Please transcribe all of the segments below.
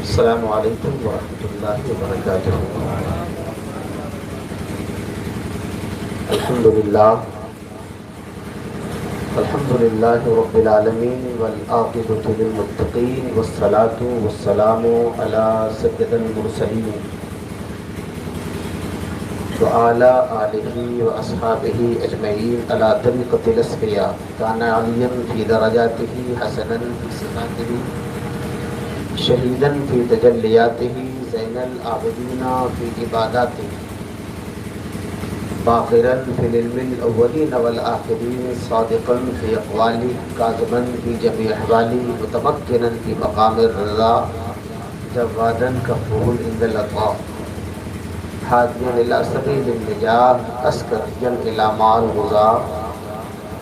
السلام علیکم ورحمۃ اللہ وبرکاتہ۔ الحمد للہ رب العالمین والعاقبۃ للمتقین والصلاة والسلام علی سید المرسلین وعلی آلہ واصحابہ اجمعین علی طریقۃ الاصفیاء کان علیٰ فی درجاتہ حسنا فی صفاتہ شہیدا فی تجلیاتہ زین العابدین فی عباداتہ باقرا فی العلم الاولین والآخرین صادقا فی اقوالہ کاظما فی جمیع احوالہ متمکنا فی مقام الرضا جوادا کفور عند العطاء ہادیا الی سبیل النجاة عسکریا الی مع الغزاة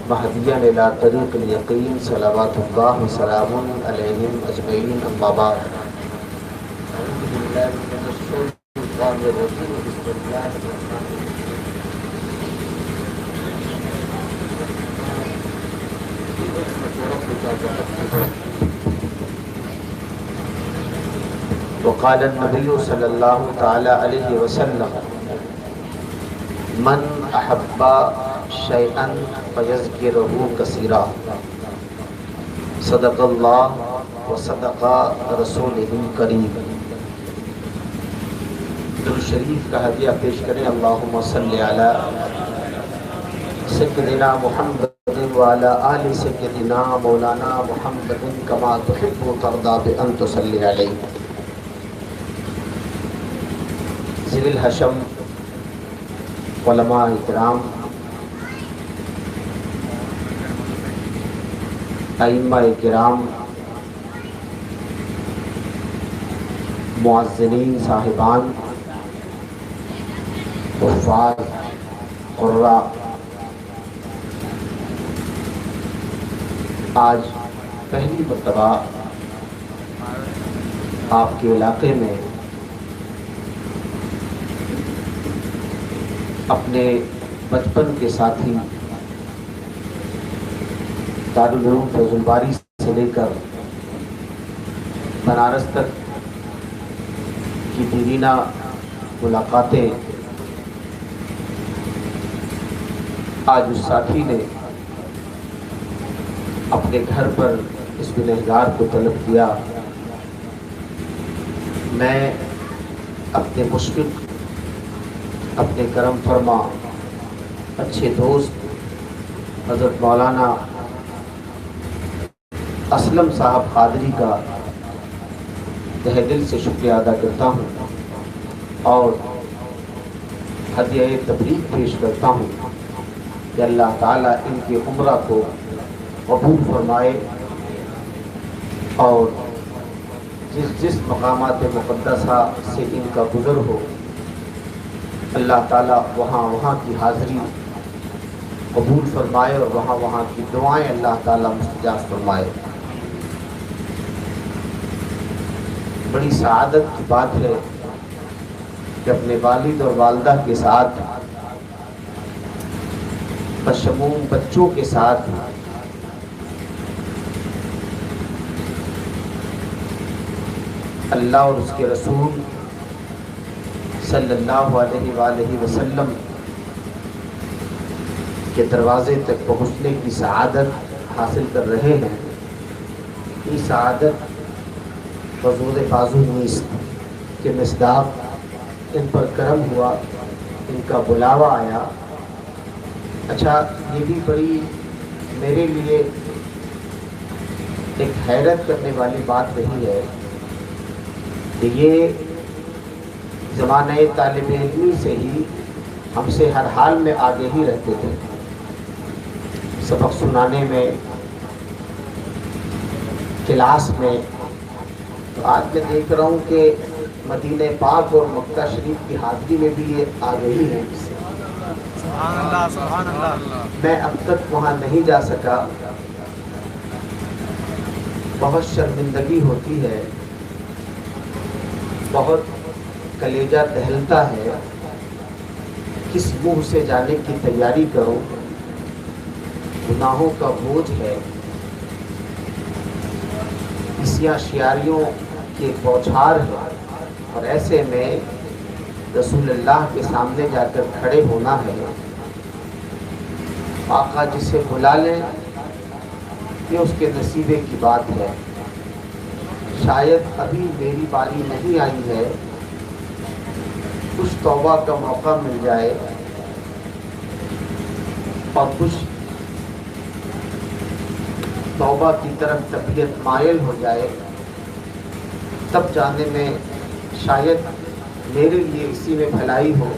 مہدیا الی طریق الیقین صلوات اللہ وسلام علیہم اجمعین اما بعد اعوذ باللہ من الشیطان الرجیم بسم اللہ الرحمن الرحیم۔ وقال النبی صلی اللہ تعالی علیہ وسلم من احب شیئا فیذکرہ کثیرا صدق اللہ وصدق رسولہ الکریم۔ درود شریف کا ہدیہ پیش کریں۔ اللہم صلی علی سیدنا محمد وعلی آل سیدنا مولانا محمد کما تحب ترضی بان تصلی علیہ۔ ذوی الحشم علماء کرام، ائمہ کرام، معززین صاحبان، حفاظ، قراء، آج پہلی مرتبہ آپ کے علاقے میں اپنے بچپن کے ساتھی دارالعلوم فیض الباری سے لے کر بنارس تک کی دیرینہ ملاقاتیں آج اس ساتھی نے اپنے گھر پر اس گنہگار کو طلب کیا۔ میں اپنے مشفق، اپنے کرم فرما اچھے دوست حضرت مولانا اسلم صاحب قادری کا تہ دل سے شکریہ ادا کرتا ہوں اور ہدیہ تبریک پیش کرتا ہوں کہ اللہ تعالیٰ ان کی عمرہ کو قبول فرمائے اور جس مقامات مقدسہ سے ان کا گزر ہو اللہ تعالیٰ وہاں کی حاضری قبول فرمائے اور وہاں کی دعائیں اللہ تعالیٰ مستجاب فرمائے۔ بڑی سعادت کی بات ہے کہ اپنے والد اور والدہ کے ساتھ بشمول بچوں کے ساتھ اللہ اور اس کے رسول صلی اللہ علیہ وآلہ وسلم کے دروازے تک پہنچنے کی سعادت حاصل کر رہے ہیں۔ یہ سعادت حضور بازو نیست کے مصداق ان پر کرم ہوا، ان کا بلاوا آیا۔ اچھا، یہ بھی بڑی میرے لیے ایک حیرت کرنے والی بات رہی ہے کہ یہ زمانہ طالب علمی سے ہی ہم سے ہر حال میں آگے ہی رہتے تھے، سبق سنانے میں، کلاس میں۔ تو آج میں دیکھ رہا ہوں کہ مدینہ پاک اور مکہ شریف کی حاضری میں بھی یہ آگے ہی ہیں۔ سبحان اللہ، سبحان اللہ۔ میں اب تک وہاں نہیں جا سکا، بہت شرمندگی ہوتی ہے، بہت کلیجہ دہلتا ہے، کس منہ سے جانے کی تیاری کروں، گناہوں کا بوجھ ہے، اسیاں شیاریوں کی بوچھار ہے، اور ایسے میں رسول اللہ کے سامنے جا کر کھڑے ہونا ہے۔ آقا جسے بلا لیں یہ اس کے نصیبے کی بات ہے۔ شاید ابھی میری باری نہیں آئی ہے، کچھ توبہ کا موقع مل جائے اور کچھ توبہ کی طرف طبیعت مائل ہو جائے، تب جانے میں شاید میرے لیے اسی میں بھلائی ہو۔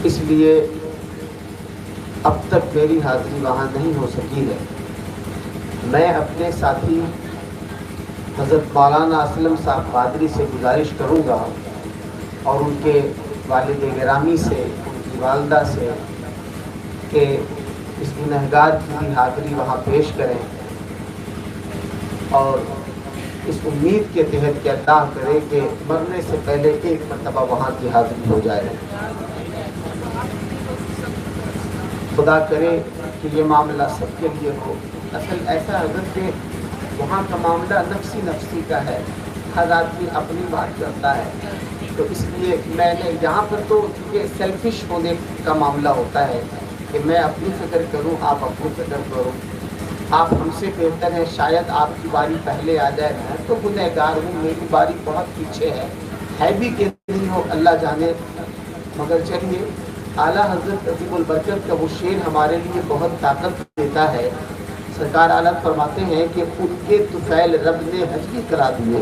اس لیے اب تک میری حاضری وہاں نہیں ہو سکی ہے۔ میں اپنے ساتھی حضرت مولانا اسلم صاحب قادری سے گزارش کروں گا اور ان کے والد گرامی سے، ان کی والدہ سے، کہ اس گنہگار کی بھی حاضری وہاں پیش کریں، اور اس امید کے تحت کہ اللہ کرے کہ مرنے سے پہلے ایک مرتبہ وہاں کی حاضری ہو جائے۔ خدا کرے کہ یہ معاملہ سب کے لیے ہو۔ اصل ایسا حضرت کہ وہاں کا معاملہ نفسی کا ہے، ہر آدمی اپنی بات کرتا ہے، تو اس لیے میں نے یہاں پر تو چونکہ سیلفش ہونے کا معاملہ ہوتا ہے کہ میں اپنی فکر کروں، آپ اپنی فکر کرو، آپ ہم سے بہتر ہیں، شاید آپ کی باری پہلے آ جائے، میں تو گنہگار ہوں، میری باری بہت پیچھے ہے بھی کہ نہیں ہو اللہ جانے۔ مگر چلیے، اعلیٰ حضرت عظیم البرکت کا وہ شعر ہمارے لیے بہت طاقت دیتا ہے۔ سرکار اعلیٰ فرماتے ہیں کہ ان کے طفیل رب نے حج بھی کرا دیے،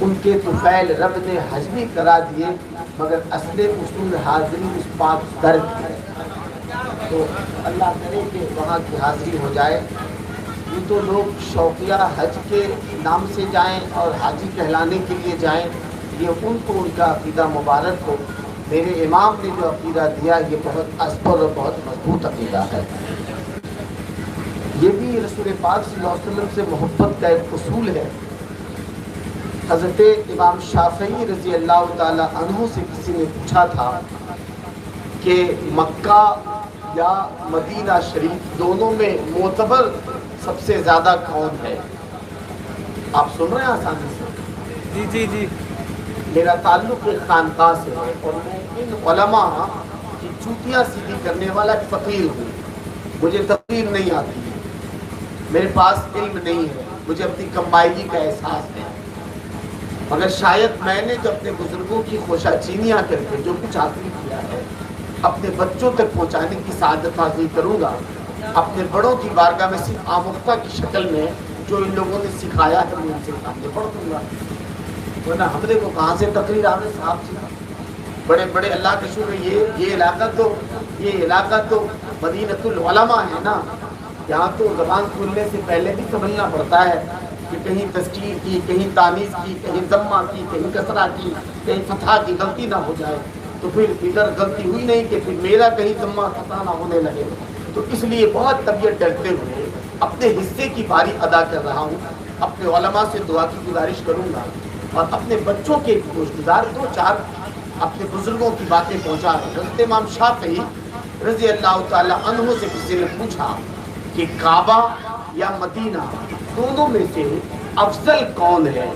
ان کے طفیل رب نے حج بھی کرا دیے، مگر اصل اصول حاضری اس پاک در کی ہے۔ تو اللہ کرے کہ وہاں کی حاضری ہو جائے۔ یہ تو لوگ شوقیہ حج کے نام سے جائیں اور حاجی کہلانے کے لیے جائیں، یہ ان کو ان کا عقیدہ مبارک ہو۔ میرے امام نے جو عقیدہ دیا یہ بہت اصبر اور بہت مضبوط عقیدہ ہے۔ یہ بھی رسول پاک صلی اللہ علیہ وسلم سے محبت کا ایک اصول ہے۔ حضرت امام شافعی رضی اللہ تعالی عنہ سے کسی نے پوچھا تھا کہ مکہ یا مدینہ شریف دونوں میں معتبر سب سے زیادہ کون ہے؟ آپ سن رہے ہیں آسانی سے؟ جی میرا تعلق ایک خانقاہ سے ہے اور میں ان علماء کی چوٹیاں سیدھی کرنے والا ایک فقیر ہوں۔ مجھے تقریر نہیں آتی، میرے پاس علم نہیں ہے، مجھے اپنی کمائیگی کا احساس ہے، مگر شاید میں نے جو اپنے بزرگوں کی خوشہ چینیاں کر کے جو کچھ حاصل کیا ہے اپنے بچوں تک پہنچانے کی سعادت حاصل کروں گا۔ اپنے بڑوں کی بارگاہ میں صرف آموختہ کی شکل میں جو ان لوگوں نے سکھایا ہے میں ان سے سامنے پڑھ دوں گا، ورنہ ہمارے کو کہاں سے تقریر آنے صاحب سے؟ بڑے بڑے اللہ کے شکر یہ علاقہ تو مدینۃ العلماء ہے نا، یہاں تو زبان کھولنے سے پہلے بھی سمجھنا پڑتا ہے کہ کہیں تذکیر کی، کہیں تانیث کی، کہیں ضمہ کی، کہیں کسرہ کی، کہیں فتحہ کی غلطی نہ ہو جائے، تو پھر ادھر غلطی ہوئی نہیں کہ پھر میرا کہیں ضمہ فتحہ نہ ہونے لگے۔ تو اس لیے بہت طبیعت ڈرتے ہوئے اپنے حصے کی باری ادا کر رہا ہوں۔ اپنے علماء سے دعا کی گزارش کروں گا اور اپنے بچوں کے گوشت گزار دو چار اپنے بزرگوں کی باتیں پہنچا رہے۔ حضرت امام شافعی رضی اللہ تعالی عنہ سے کسی نے پوچھا کہ کعبہ یا مدینہ دونوں میں سے افضل کون ہے؟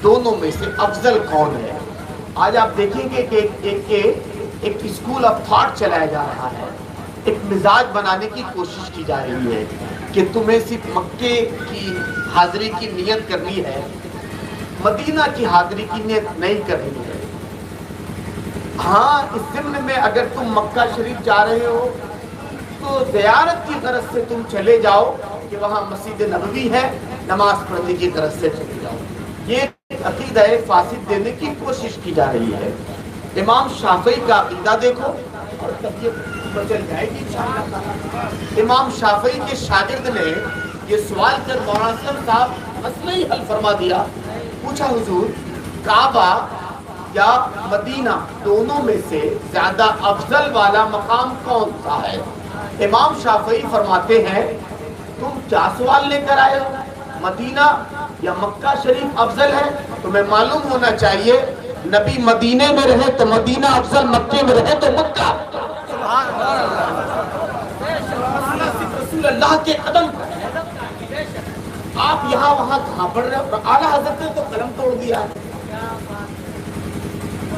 دونوں میں سے افضل کون ہے؟ آج آپ دیکھیں گے کہ ایک اسکول آف تھاٹ چلایا جا رہا ہے، ایک مزاج بنانے کی کوشش کی جا رہی ہے کہ تمہیں صرف مکے کی حاضری کی نیت کرنی ہے، مدینہ کی حاضری کی نیت نہیں کرنی ہے۔ ہاں، اس ضمن میں اگر تم مکہ شریف جا رہے ہو تو زیارت کی غرض سے تم چلے جاؤ کہ وہاں مسجد نبوی ہے، نماز پڑھنے کی غرض سے چلے جاؤ۔ یہ عقیدہ فاسد دینے کی کوشش کی جا رہی ہے۔ امام شافعی کا عقیدہ دیکھو اور طبیعت بدل جائے گی انشاءاللہ۔ امام شافعی کے شاگرد نے یہ سوال کر مولانا اسلم صاحب مسئلہ ہی حل فرما دیا۔ پوچھا حضور کعبہ یا مدینہ دونوں میں سے زیادہ افضل والا مقام کون سا ہے؟ امام شافعی فرماتے ہیں تم کیا سوال لے کر آئے ہو؟ مدینہ یا مکہ شریف افضل ہے؟ تمہیں معلوم ہونا چاہیے نبی مدینے میں رہے تو مدینہ افضل، مکے میں رہے تو مکہ۔ رسول اللہ کے قدم آپ یہاں وہاں کہاں پڑھ رہے ہو؟ اعلیٰ حضرت نے تو قلم توڑ دیا ہے.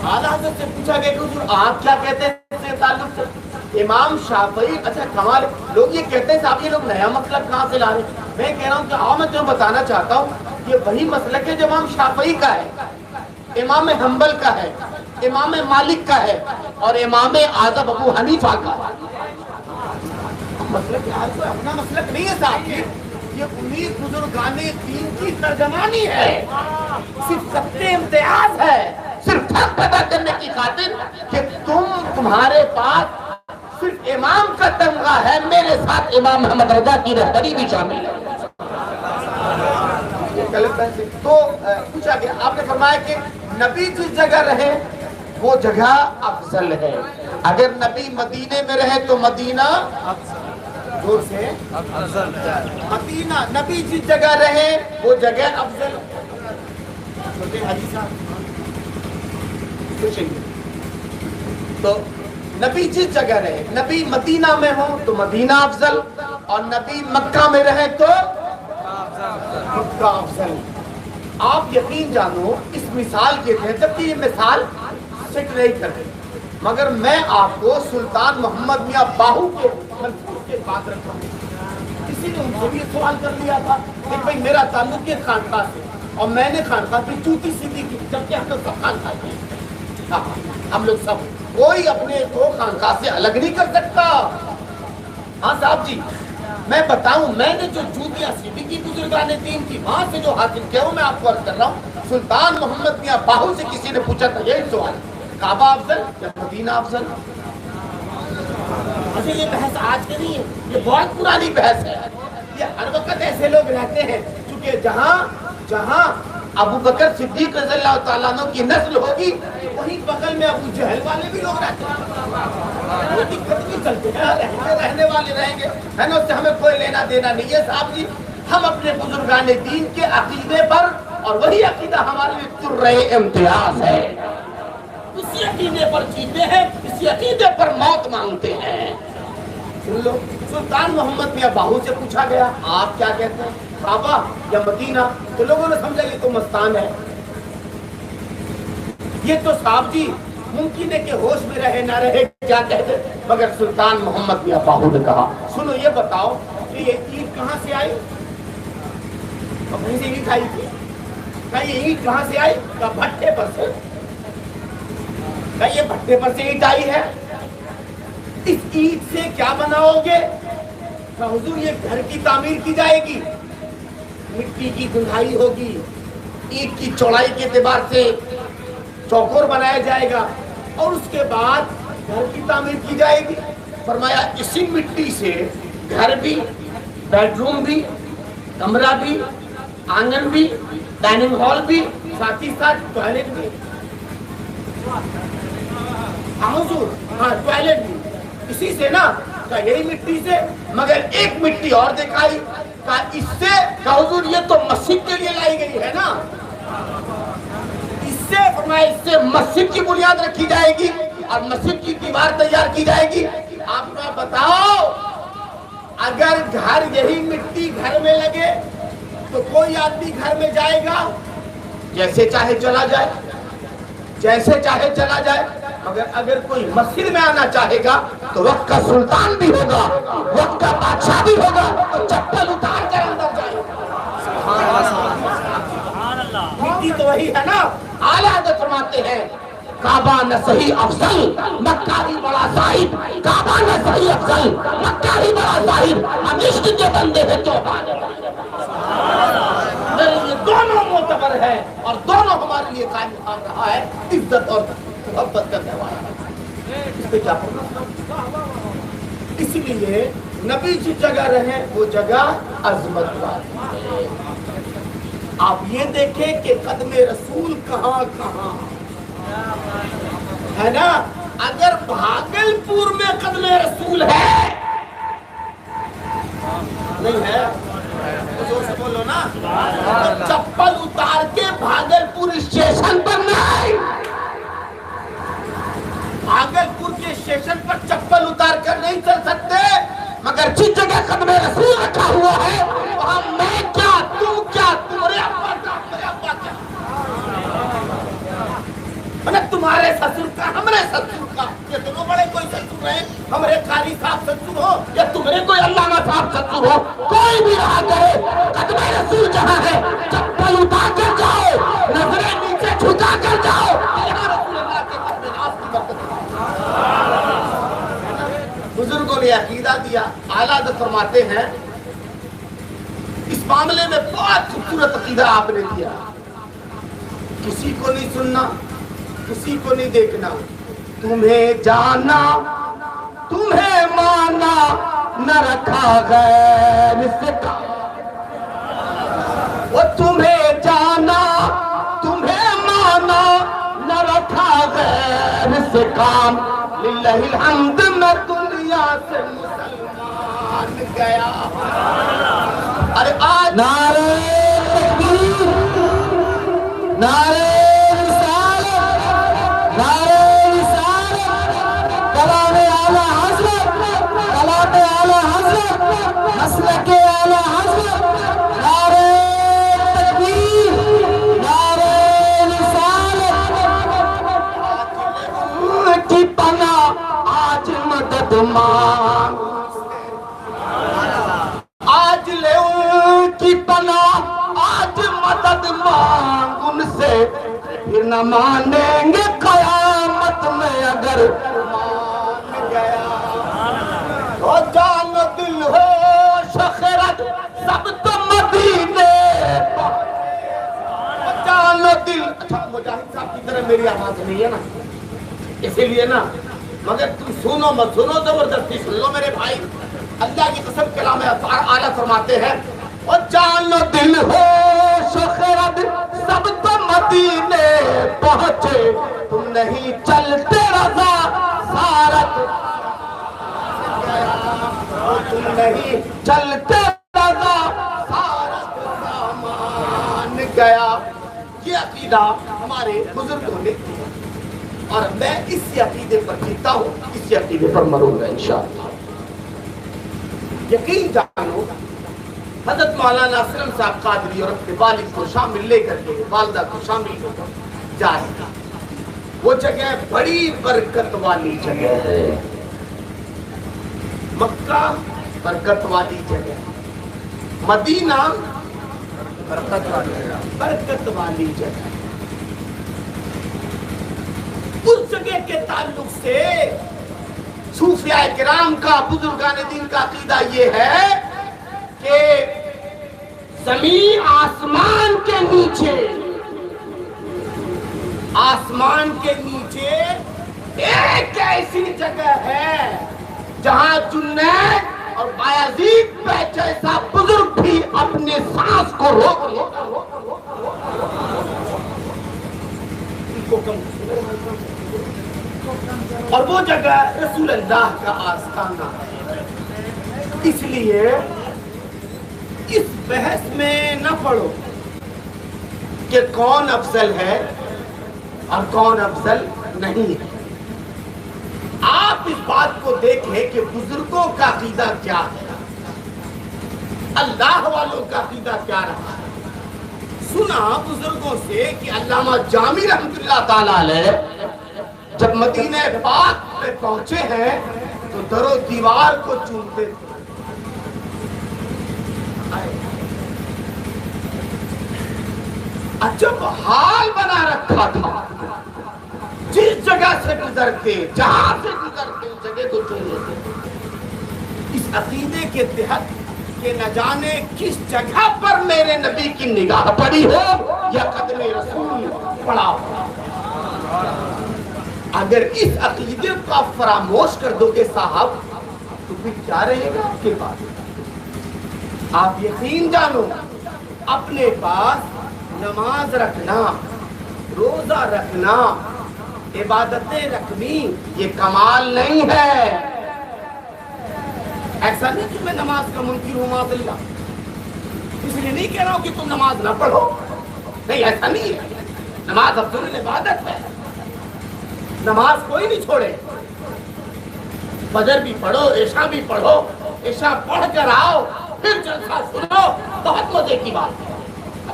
اعلیٰ حضرت سے پوچھا گیا کہ حضور آپ کیا کہتے ہیں اس سے تعلق سے؟ امام شافعی، اچھا کمال، لوگ یہ کہتے ہیں صاحب یہ لوگ نیا مسلک کہاں سے لا رہے ہیں؟ میں کہہ رہا ہوں کہ آؤ میں تمہیں بتانا چاہتا ہوں یہ وہی مسلک ہے جو امام شافعی کا ہے، امام حنبل کا ہے، امام مالک کا ہے اور امام اعظم ابو حنیفہ کا ہے. مسلک یار کوئی اپنا مسلک نہیں ہے صاحب جی، یہ 19 بزرگان دین کی ترجمانی ہے، صرف سب سے امتیاز ہے، صرف فرق پیدا کرنے کی خاطر کہ تمہارے پاس صرف امام کا تمغہ ہے، میرے ساتھ امام محمد رضا کی رہبری بھی شامل ہے. تو پوچھا گیا، آپ نے فرمایا کہ نبی جس جگہ رہے وہ جگہ افضل ہے. اگر نبی مدینے میں رہے تو مدینہ زور سے مدینہ، نبی جس جگہ رہے وہ جگہ افضل. تو نبی جس جگہ رہے، نبی مدینہ میں ہو تو مدینہ افضل اور نبی مکہ میں رہے تو مکہ افضل. آپ یقین جانو اس مثال کے تحت، جبکہ یہ مثال سٹ نہیں کرتے، مگر میں آپ کو سلطان محمد میاں باہو کے ملفوظ کے بات رکھا ہوں. کسی نے ان سے بھی سوال کر لیا تھا کہ بھائی میرا تعلق یہ خانقاہ سے اور میں نے خانقاہ کی چوٹی سیدھی کی، جبکہ ہم لوگ سب خانقاہ ہیں، ہم لوگ سب، کوئی اپنے کو خانقاہ سے الگ نہیں کر سکتا. ہاں صاحب جی میں بتاؤں، میں نے جو جوتیاں سیدھی کی بزرگان دین کی وہاں سے جو حاصل کیا وہ میں آپ کو عرض کر رہا ہوں. سلطان محمد میاں باہو سے کسی نے پوچھا تھا یہی سوال، کعبہ افضل یا مدینہ افضل؟ اچھا یہ بحث آج کے نہیں ہے، یہ بہت پرانی بحث ہے. یہ ہر وقت ایسے لوگ رہتے ہیں چونکہ جہاں ابو بکر صدیق رضی اللہ تعالیٰ عنہ کی نسل ہوگی وہیں بغل میں ابو جہل والے بھی لوگ رہتے ہیں. وہ دقت نہیں چلتے ہیں، رہنے والے رہیں گے، ہے نا، اس سے ہمیں کوئی لینا دینا نہیں ہے صاحب جی. ہم اپنے بزرگان دین کے عقیدے پر، اور وہی عقیدہ ہمارے لیے ترے امتیاز ہے، اسی عقیدے پر جیتے ہیں، اسی عقیدے پر موت مانگتے ہیں. سن لو، سلطان محمد میاں باہو سے پوچھا گیا آپ کیا کہتے ہیں، کعبہ یا مدینہ؟ تو لوگوں نے سمجھا یہ تو مستان ہے، یہ تو صاحب جی ممکن ہے کہ ہوش میں رہے نہ رہے کیا کہتے. مگر سلطان محمد میاں باہو نے کہا سنو یہ بتاؤ کہ یہ اینٹ کہاں سے آئی؟ اور کہیں سے اینٹ آئی تھی؟ کہا یہ اینٹ کہاں سے آئی؟ کہا بھٹے پر سے. کہا یہ بھٹے پر سے اینٹ آئی ہے، اس اینٹ سے کیا بناؤ گے؟ کہا حضور یہ گھر کی تعمیر کی جائے گی، مٹی کی گنائی ہوگی، اینٹ کی چوڑائی کے اعتبار سے چوکور بنایا جائے گا اور اس کے بعد گھر کی تعمیر کی جائے گی. فرمایا اسی مٹی سے گھر بھی، بیڈ روم بھی، کمرہ بھی، آنگن بھی، ڈائننگ ہال بھی، ساتھ ہی ساتھ ٹوائلٹ بھی. حضور ہاں ٹوائلٹ بھی اسی سے نا؟ کہا یہی مٹی سے. مگر ایک مٹی اور دکھائی، کہا اس سے. کہا حضور یہ تو مسجد کے لیے لائی گئی ہے نا، اس سے فرمایا اس سے مسجد کی بنیاد رکھی جائے گی اور مسجد کی دیوار تیار کی جائے گی. آپ نے بتاؤ اگر گھر یہی مٹی گھر میں لگے تو کوئی آدمی گھر میں جائے گا جیسے چاہے چلا جائے، جیسے چاہے چلا جائے. مگر اگر کوئی مسجد میں آنا چاہے گا تو وقت کا سلطان بھی ہوگا، وقت کا بادشاہ بھی ہوگا، چپل اتار کر اندر جائے گا. مٹی تو وہی ہے نا. اعلیٰ حضرت فرماتے ہیں کعبہ نہ صحیح افضل، مکہ ہی بڑا زاہد. کعبہ نہ صحیح افضل، مکہ ہی بڑا زاہد. ہم عشق کے بندے ہیں تو میرے لیے دونوں معتبر ہے اور دونوں ہمارے لیے قائم مقام رہا ہے، عزت اور محبت کرنے والا. اس پہ کیا پڑھنا؟ اس لیے نبی جس جگہ رہے وہ جگہ عظمت والی ہے. آپ یہ دیکھیں کہ قدم رسول کہاں کہاں ہے نا. اگر بھاگلپور میں قدم رسول ہے نہیں ہے زور سے بولو نا، تو چپل اتار کے بھاگلپور اسٹیشن پر نہیں، بھاگلپور کے اسٹیشن پر چپل اتار کر نہیں چل سکتے. مگر جس جگہ قدم رسول رکھا ہوا ہے وہاں میں کیا تم تمہیں کوئی علامہ صاحب ستر ہو، کوئی بھی رہا کرے، قدم رسول جہاں ہے چپل اٹھا کر جاؤ، نظریں نیچے جھکا کر جاؤ، یہاں رسول اللہ کے قدم راست کی برکت ہے۔ بزرگوں نے عقیدہ دیا، اعلیٰ حضرت فرماتے ہیں اس معاملے میں بہت خوبصورت عقیدہ آپ نے دیا، کسی کو نہیں سننا، کسی کو نہیں دیکھنا، تمہیں جانا تمہیں مانا نہ رکھا غیر سے کام، وہ تمہیں جانا تمہیں مانا نہ رکھا غیر سے کام، للہ الحمد میں دنیا سے مسلمان گیا۔ ارے آج نعرہ تکبیر، نعرہ رسالت، نعرہ رسالت، کلام اعلیٰ حضرت، کلام اعلیٰ حضرت، مسلک اعلیٰ حضرت، نعرہ تکبیر، نعرہ رسالت، کی پناہ آج مدد مانگ، آج لے ان کی پناہ آج مدد مانگ ان سے، پھر نہ مانیں گے قیامت میں اگر مان گیا۔ تو جان و دل ہو شخرت سب تو مدینے، جان و دل۔ اچھا مجاہد صاحب کی طرح میری آواز نہیں ہے نا، اسی لیے نا، مگر تم سنو مت سنو، زبردستی سن لو میرے بھائی، اللہ کی قسم کلام اعلیٰ فرماتے ہیں اور جان و دل ہو شخرت سب تو مدینے پہنچے، تم نہیں چلتے رضا سارت، تم نہیں چلتے رضا سارت سامان گیا۔ یہ عقیدہ ہمارے بزرگوں نے، اور میں اسی عقیدے پر جیتا ہوں، اسی عقیدے پر مروں گا انشاءاللہ۔ یقین جانو حضرت مولانا اسلم صاحب قادری اور اپنے والد کو شامل لے کر کے، والدہ کو شامل لے کر جائے گا، وہ جگہ بڑی برکت والی جگہ ہے، مکہ برکت والی جگہ، مدینہ برکت والی جگہ۔ اس جگہ کے تعلق سے صوفیاء کرام کا، بزرگان دین کا عقیدہ یہ ہے کہ زمین آسمان کے نیچے ایک ایسی جگہ ہے جہاں جنید اور بایزید پہ جیسا بزرگ بھی اپنے سانس کو روک اور وہ جگہ رسول اللہ کا آستانہ ہے۔ اس لیے اس بحث میں نہ پڑو کہ کون افضل ہے اور کون افضل نہیں ہے، آپ اس بات کو دیکھیں کہ بزرگوں کا عقیدہ کیا ہے، اللہ والوں کا عقیدہ کیا رہا ہے۔ سنا بزرگوں سے کہ علامہ جامی رحمۃ اللہ تعالی علیہ جب مدینہ پاک میں پہنچے ہیں تو در و دیوار کو چومتے تھے، عجب حال بنا رکھا تھا، جس جگہ سے گزرتے، جہاں سے گزرتے اس جگہ کو چوم لیتے، اس عقیدے کے تحت کہ نہ جانے کس جگہ پر میرے نبی کی نگاہ پڑی ہو یا قدم رسول پڑا ہو۔ اگر اس عقیدے کو آپ فراموش کر دو گے صاحب تو پھر کیا رہے گا آپ کے پاس؟ آپ یقین جانو اپنے پاس نماز رکھنا، روزہ رکھنا، عبادتیں رکھنی یہ کمال نہیں ہے۔ ایسا نہیں کہ میں نماز کا منکر ہوں معاذ اللہ، اس لیے نہیں کہہ رہا ہوں کہ تم نماز نہ پڑھو، نہیں ایسا نہیں ہے، نماز افضل عبادت ہے، نماز کوئی نہیں چھوڑے، فجر بھی پڑھو، عشاء بھی پڑھو، عشاء پڑھ کر آؤ پھر جلسہ سنو، بہت مزے کی بات ہے،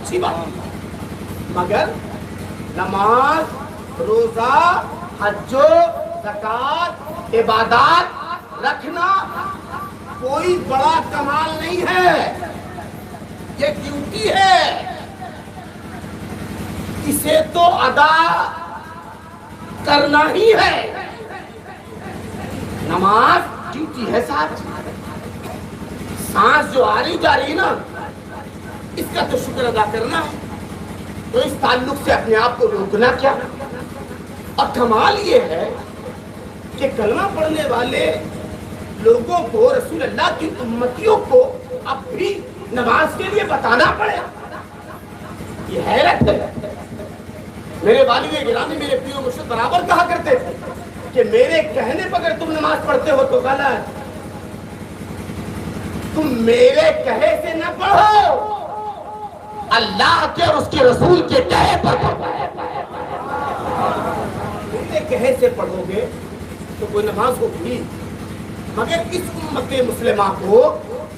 اچھی بات ہے، مگر نماز، روزہ، حج و زکوٰۃ، عبادات رکھنا کوئی بڑا کمال نہیں ہے، یہ ڈیوٹی ہے، اسے تو ادا کرنا ہی ہے۔ نماز ڈیوٹی ہے صاحب، سانس جو آ رہی جا رہی نا، اس کا تو شکر ادا کرنا ہے، تو اس تعلق سے اپنے آپ کو روکنا کیا؟ اور کمال یہ ہے کہ کلمہ پڑھنے والے لوگوں کو، رسول اللہ کی امتیوں کو اب بھی نماز کے لیے بتانا پڑے، یہ حیرت ہے۔ میرے والد گرامی، میرے پیر و مرشد برابر کہا کرتے تھے کہ میرے کہنے پر اگر تم نماز پڑھتے ہو تو غلط، تم میرے کہے سے نہ پڑھو، اللہ کے اور اس کے رسول کے کہے پر پڑھو۔ میرے کہے سے پڑھو گے تو کوئی نماز ہوگی، مگر اس امت مسلمہ کو،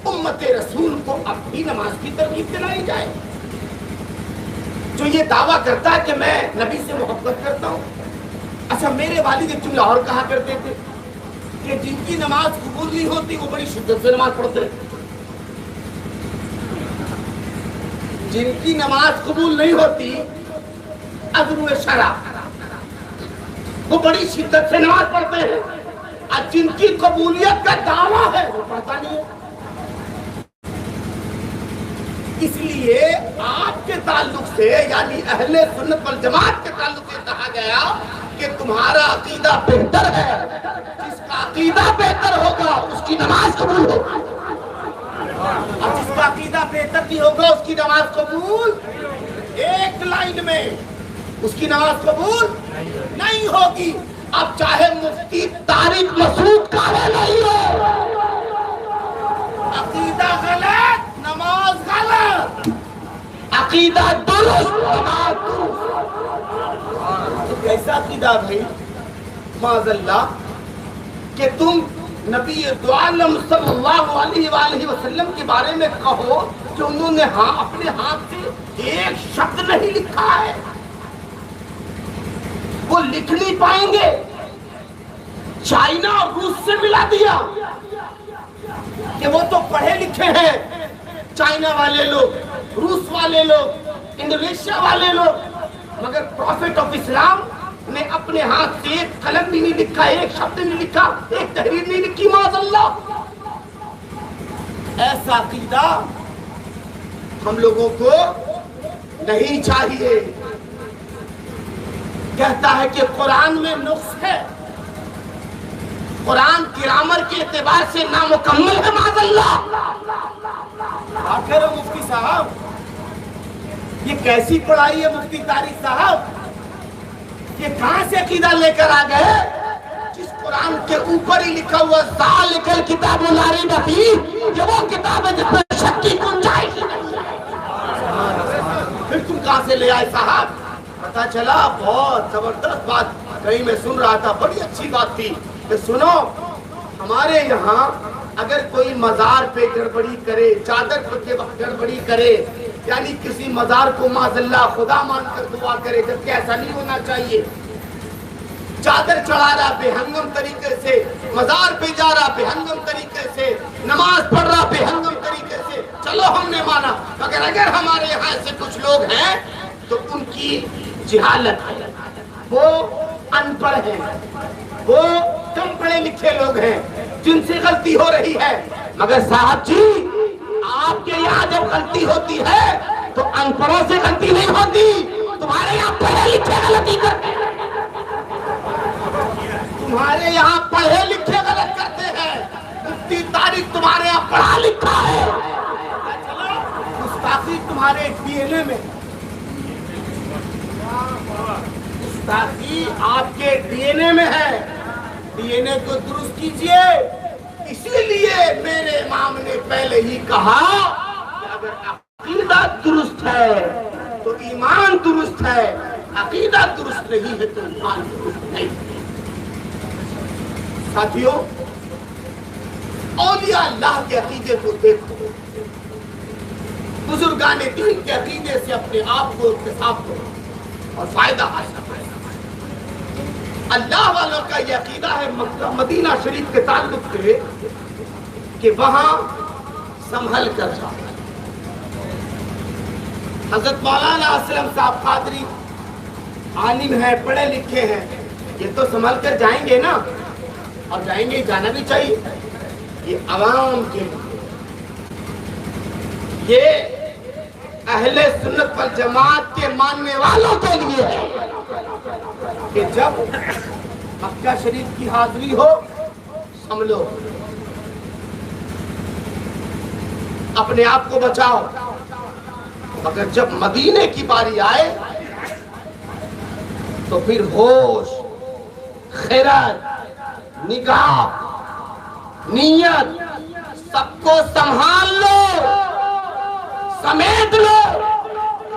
امت رسول کو اب بھی نماز کی ترغیب دلائی جائے۔ جو یہ دعویٰ کرتا ہے کہ میں نبی سے محبت کرتا ہوں، اچھا میرے والد ایک جملہ اور کہا کرتے تھے کہ جن کی نماز قبول نہیں ہوتی وہ بڑی شدت سے نماز پڑھتے ہیں، جن کی نماز قبول نہیں ہوتی عزم شرع، وہ بڑی شدت سے نماز پڑھتے ہیں، اور جن کی قبولیت کا دعویٰ ہے وہ پڑھتا نہیں ہے۔ اس لیے آپ کے تعلق سے، یعنی اہل سنت والجماعت کے تعلق سے کہا گیا کہ تمہارا عقیدہ بہتر ہے، جس کا عقیدہ بہتر ہوگا اس کی نماز قبول ہوگی، اور جس کا عقیدہ بہتر نہیں ہوگا اس کی نماز قبول، ایک لائن میں اس کی نماز قبول نہیں ہوگی۔ اب چاہے مفتی طارق مسعود کا نہیں ہو، عقیدہ غلط نماز غلط، عقیدہ درست نماز درست۔ تو کیسا عقیدہ بھائی معاذ اللہ کہ تم نبی دو عالم صلی اللہ علیہ وآلہ وسلم کے بارے میں کہو کہ انہوں نے اپنے ہاتھ سے ایک شبد نہیں لکھا ہے، وہ لکھ نہیں پائیں گے، چائنا اور روس سے ملا دیا کہ وہ تو پڑھے لکھے ہیں، چائنا والے لوگ، روس والے لوگ، انڈونیشیا والے لوگ، مگر پروفیٹ آف اسلام نے اپنے ہاتھ سے ایک قلم بھی نہیں لکھا، ایک شبد نہیں لکھا، ایک تحریر نہیں لکھی، معاذ اللہ۔ ایسا عقیدہ ہم لوگوں کو نہیں چاہیے۔ کہتا ہے کہ قرآن میں نقص ہے، قرآن گرامر کے اعتبار سے نامکمل ہے، معاذ اللہ۔ آخر مفتی صاحب یہ کیسی پڑھائی ہے مفتی طارق صاحب؟ یہ کہاں سے عقیدہ لے کر آ گئے جس قرآن کے اوپر ہی لکھا ہوا ذالک الکتاب لا ریب فیہ، یہ وہ کتاب ہے جس میں شک کی گنجائش نہیں ہے۔ پھر تم کہاں سے لے آئے صاحب؟ پتا چلا بہت زبردست بات کہیں میں سن رہا تھا، بڑی اچھی بات تھی کہ سنو ہمارے یہاں اگر کوئی مزار پہ گڑبڑی کرے، چادر کے وقت گڑبڑی کرے، یعنی کسی مزار کو معاذ اللہ خدا مان کر دعا کرے، جبکہ ایسا نہیں ہونا چاہیے، چادر چڑھا رہا بے ہنگم طریقے سے، مزار پہ جا رہا بے ہنگم طریقے سے، نماز پڑھ رہا بے ہنگم طریقے سے، چلو ہم نے مانا، مگر اگر ہمارے یہاں ایسے کچھ لوگ ہیں تو ان کی جہالت ہے، وہ ان پڑھ ہیں، وہ کم پڑھے لکھے لوگ ہیں جن سے غلطی ہو رہی ہے، مگر صاحب جی آپ کے یہاں جب غلطی ہوتی ہے تو ان پڑھوں سے غلطی نہیں ہوتی، تمہارے یہاں پڑھے لکھے غلطی کرتے ہیں، تمہارے یہاں پڑھے لکھے غلط کرتے ہیں، مفتی طارق تمہارے یہاں پڑھا لکھا ہے، گستاخی تمہارے ڈی این اے میں، گستاخی آپ کے ڈی این اے میں ہے، ڈی این اے کو درست کیجئے۔ اسی لیے میرے امام نے پہلے ہی کہا کہ اگر عقیدہ درست ہے تو ایمان درست ہے، عقیدہ درست نہیں ہے تو ایمان درست نہیں۔ ساتھیوں، اولیاء اللہ کے عقیدے کو دیکھو، بزرگان دین کے عقیدے سے اپنے آپ کو اکتساب کرو اور فائدہ حاصل کرو۔ اللہ والوں کا یہ عقیدہ ہے مدینہ شریف کے تعلق سے کہ وہاں سنبھل کر جاؤ. حضرت مولانا اسلم صاحب قادری عالم ہیں, پڑھے لکھے ہیں, یہ تو سنبھل کر جائیں گے نا, اور جائیں گے, جانا بھی چاہیے. یہ عوام کے لیے, یہ اہل سنت والجماعت کے ماننے والوں کے لیے ہے کہ جب مکہ شریف کی حاضری ہو سنبھلو, اپنے آپ کو بچاؤ. مگر جب مدینے کی باری آئے تو پھر ہوش, خیرات, نگاہ, نیت سب کو سنبھال لو, سمیٹ لو.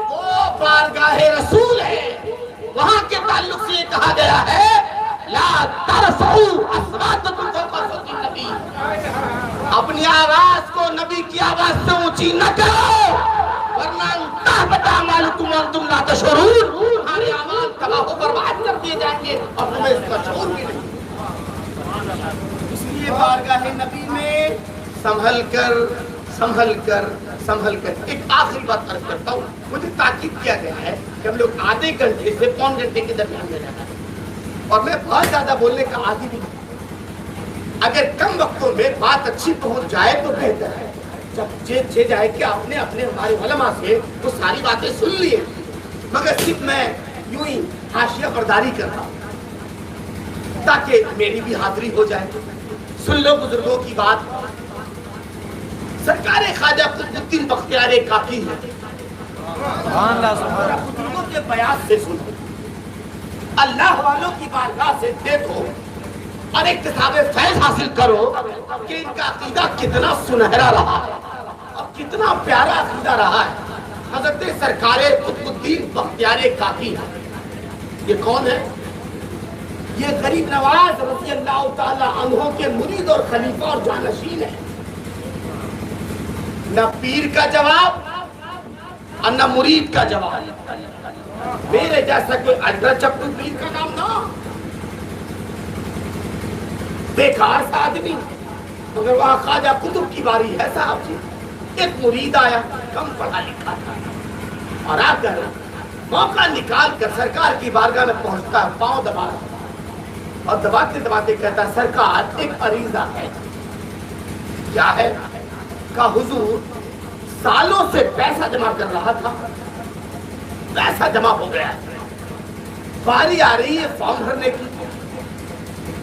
وہ بارگاہ رسول ہے, وہاں کے تعلق سے یہ کہا گیا ہے لا ترفعوا اصواتکم فوق صوت النبی, اپنی آواز کو نبی کی آواز سے اونچی نہ کرو ورنہ تحبط اعمالکم وانتم لا تشعرون, تمہارے اعمال تباہ و برباد کر دیے جائیں گے اور تمہیں اس کا شعور بھی نہیں. اس لیے بارگاہ نبی میں سنبھل کر سنبھل کر سنبھل کر. ایک آخری بات عرض کرتا ہوں, مجھے تاکید کیا گیا ہے کہ ہم لوگ آدھے گھنٹے سے پون گھنٹے کے درمیان میں رہنا ہے, اور میں بہت زیادہ بولنے کا عادی بھی نہیں. اگر کم وقتوں میں بات اچھی پہنچ جائے تو بہتر ہے. جب یہ جائے کہ آپ نے اپنے ہمارے علماء سے وہ ساری باتیں سن لیے, مگر صرف میں یوں ہی حاشیہ برداری کر رہا ہوں تاکہ میری بھی حاضری ہو جائے. سن لو بزرگوں کی بات. سرکار خواجہ قطب الدین بختیار کاکی ہے, سبحان اللہ سبحان اللہ. بزرگوں کے بیان سے سنو, اللہ والوں کی بارگاہ سے دیکھو اور ایک کتاب فیض حاصل کرو کہ ان کا عقیدہ کتنا سنہرا رہا ہے اور کتنا پیارا عقیدہ رہا ہے. حضرت سرکار قطب الدین بختیار کاکی ہے. یہ کون ہے؟ یہ غریب نواز رضی اللہ تعالی عنہ کے مرید اور خلیفہ اور جانشین ہے. نہ پیر کا جواب اور نہ مرید کا جواب. میرے جیسا کوئی الٹرا چپٹو پیر کا نام نہ, بیکار سا آدمی. مگر وہاں خواجہ قطب کی باری ہے صاحب جی. ایک مرید آیا, کم پڑھا لکھا تھا, اور آ کر موقع نکال کر سرکار کی بارگاہ میں پہنچتا ہے, پاؤں دبا رہا اور دباتے دباتے کہتا ہے سرکار ایک عریضہ ہے. کیا ہے؟ کہا حضور سالوں سے پیسہ جمع کر رہا تھا, پیسہ جمع ہو گیا, باری آ رہی ہے فارم بھرنے کی,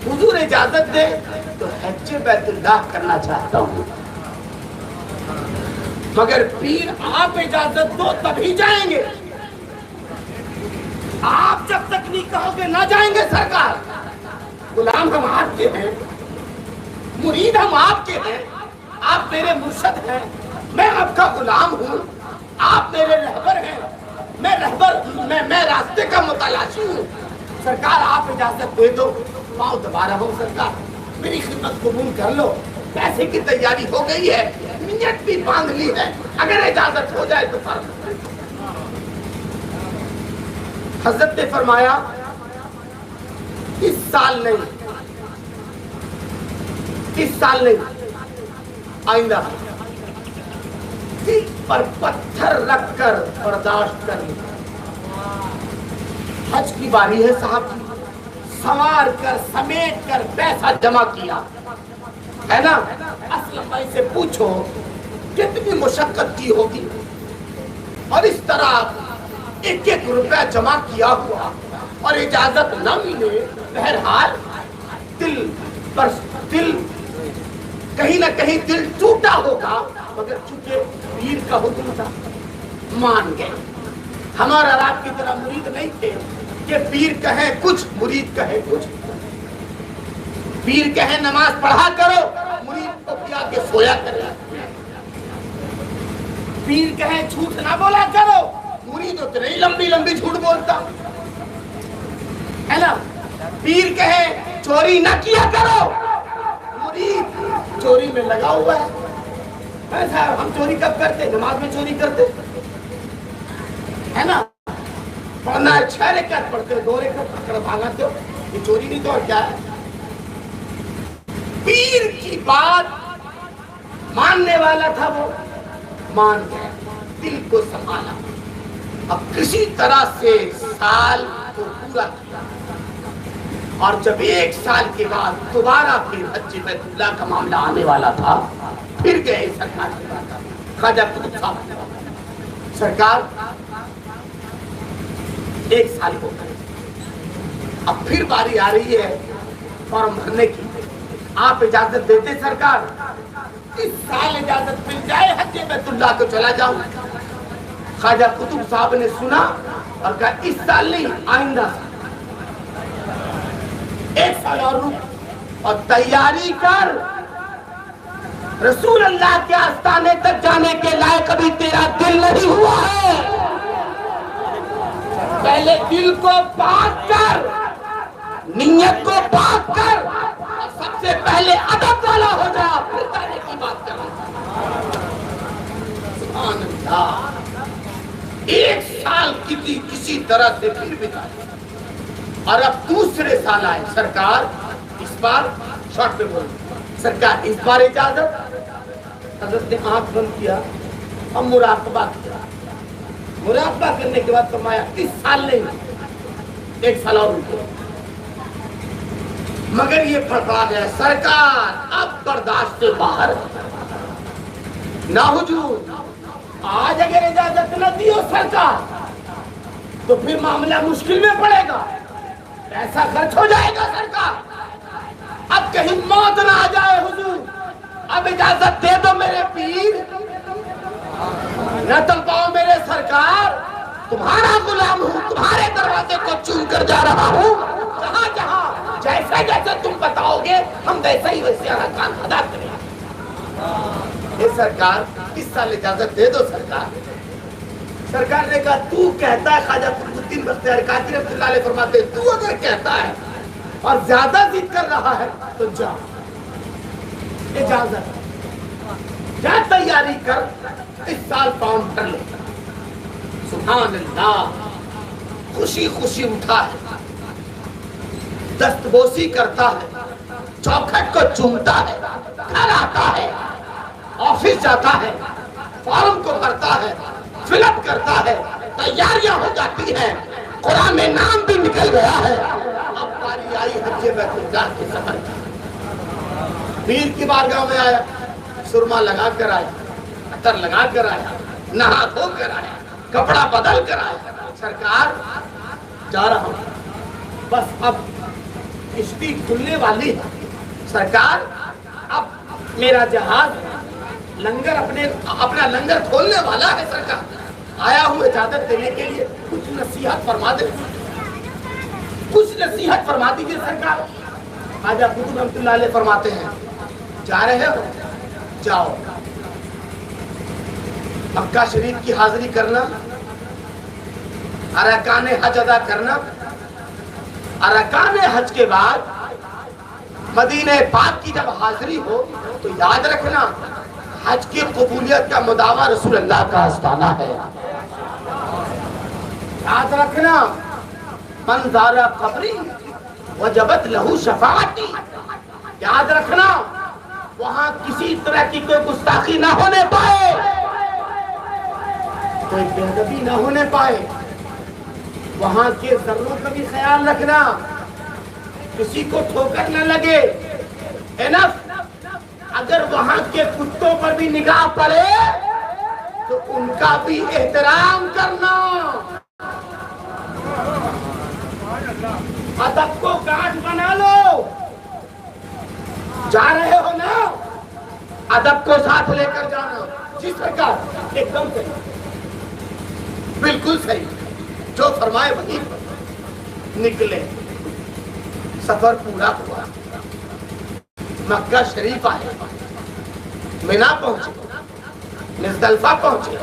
حضور اجازت دے تو حج بیت اللہ کرنا چاہتا ہوں. مگر پیر آپ اجازت دو تبھی جائیں گے, آپ جب تک نہیں کہو گے نہ جائیں گے. سرکار غلام ہم آپ کے ہیں, مرید ہم آپ کے ہیں, آپ میرے مرشد ہیں, میں آپ کا غلام ہوں, آپ میرے رہبر ہیں, میں راستے کا متلاشی ہوں. سرکار آپ اجازت دے دو, پاؤں دبا رہا ہوں. سرکار میری خدمت قبول کر لو, پیسے کی تیاری ہو گئی ہے, نیت بھی باندھ لی ہے, اگر اجازت ہو جائے تو فرق. حضرت نے فرمایا اس سال نہیں, آئندہ دل پر پتھر رکھ کر برداشت کر لیں. حج کی باری ہے صاحب کی, سنوار کر سمیٹ کر پیسہ جمع کیا ہے نا. اسلم بھائی سے پوچھو کتنی مشقت کی ہوگی, اور اس طرح ایک ایک روپیہ جمع کیا ہوا اور اجازت نہ ملے. بہرحال دل کہیں نہ کہیں دل ٹوٹا ہوگا, مگر چونکہ پیر کا حکم تھا مان گئے. ہمارا آپ کی طرح مرید نہیں تھے کہ پیر کہیں کچھ مرید کہے کچھ. پیر کہیں نماز پڑھا کرو, مرید کو پیا کے سویا کرے. پیر کہیں جھوٹ نہ بولا کرو, مرید اتنی لمبی لمبی جھوٹ بولتا ہے نا. پیر کہیں چوری نہ کیا کرو, مرید چوری میں لگا ہوا ہے. صاحب ہم چوری کب کرتے؟ نماز میں چوری کرتے ہے نا. پڑھنا ہے 6 رکعت پڑھتے ہو, 2 رکعت پڑھ کر بھاگاتے ہو, یہ چوری نہیں تو اور کیا ہے. پیر کی بات ماننے والا تھا وہ مان گیا، دل کو سنبھالا، اب کسی طرح سے سال کو پورا کیا، اور جب 1 سال کے بعد دوبارہ پھر حج بیت اللہ کا معاملہ آنے والا تھا، پھر گئے سرکار کے پاس، خواجہ قطب صاحب سرکار 1 سال ہو گئے، اب پھر باری آ رہی ہے فارم بھرنے کی، آپ اجازت دیتے سرکار؟ اس سال اجازت مل جائے حج بیت اللہ کو چلا جاؤں۔ خواجہ قطب صاحب نے سنا اور کہا اس سال نہیں، آئندہ سال 1 سال اور رک اور تیاری کر، رسول اللہ کے آستانے تک جانے کے لائق ابھی تیرا دل نہیں ہوا ہے، پہلے دل کو پاک کر، نیت کو پاک کر، اور سب سے پہلے ادب والا ہو جا، پھر جانے کی بات کرنا۔ سبحان اللہ، 1 سال کسی طرح سے پھر بتا، اور اب دوسرے سال آئے، سرکار اس بار شارٹ پہ بول، سرکار اس بار اجازت؟ حضرت نے آنکھ بند کیا اور مراقبہ کیا، مراقبہ کرنے کے بعد فرمایا اس سال نہیں، 1 سال اور رکو۔ مگر یہ پھڑپڑا گیا، سرکار اب برداشت سے باہر، نہ حضور آج اگر اجازت نہ دیو سرکار تو پھر معاملہ مشکل میں پڑے گا، پیسہ خرچ ہو جائے گا سرکار، اب کہیں موت نہ آ جائے حضور، اب اجازت دے دو میرے پیر، نہ تڑپاؤ میرے سرکار، تمہارا غلام ہوں، تمہارے دروازے کو چوم کر جا رہا ہوں، جہاں جہاں جیسا جیسا تم بتاؤ گے ہم ویسا ہی ویسے ارکان ادا کریں گے۔ سرکار اس سال اجازت دے دو سرکار۔ سرکار نے کہا تو کہتا ہے، خواجہ قطب الدین بختیار کاکی رحمۃ اللہ علیہ فرماتے ہیں، تو اگر کہتا ہے اور زیادہ ضد کر رہا ہے تو جا، اجازت، جا تیاری کر، اس سال فارم بھر لے۔ سبحان اللہ، خوشی خوشی اٹھا ہے، دستبوسی کرتا ہے، چوکھٹ کو چومتا ہے، گھر آتا ہے، آفس جاتا ہے، فارم کو بھرتا ہے، فل اپ کرتا ہے، تیاریاں ہو جاتی ہیں، قرآن میں نام بھی نکل گیا ہے، اب باری آئی حج بیت اللہ کے سفر کی۔ پیر کی بارگاہ میں آیا، سرما لگا کر آیا، عطر لگا کر آیا، نہا دھو کر آیا، کپڑا بدل کر آیا، سرکار جا رہا ہوں، بس اب کشتی کھلنے والی ہے، سرکار اب میرا جہاز لنگر اپنا لنگر کھولنے والا ہے، سرکار آیا ہوں اجازت دینے کے لیے، کچھ نصیحت فرما دے، کچھ نصیحت فرما دیجیے سرکار۔ خواجہ قطب رحمۃ اللہ علیہ فرماتے ہیں جا رہے ہو جاؤ، مکہ شریف کی حاضری کرنا، ارکان حج ادا کرنا، ارکان حج کے بعد مدینہ پاک کی جب حاضری ہو تو یاد رکھنا حج کی قبولیت کا مدعا رسول اللہ کا آستانہ ہے، یاد رکھنا من زار قبری وجبت لہو شفاعتی، یاد رکھنا وہاں کسی طرح کی کوئی گستاخی نہ ہونے پائے، کوئی بے ادبی نہ ہونے پائے، وہاں کے ذروں کا بھی خیال رکھنا، کسی کو ٹھوکر نہ لگے، اگر وہاں کے کتوں پر بھی نگاہ پڑے تو ان کا بھی احترام کرنا، ادب کو گاٹھ بنا لو، جا رہے ہو نا ادب کو ساتھ لے کر جانا۔ جی سرکار ایک دم صحیح، بالکل صحیح، جو فرمائے وہی نکلے، سفر پورا ہوا، مکہ شریف آئے، مینا پہنچے، مزدلفہ پہنچے،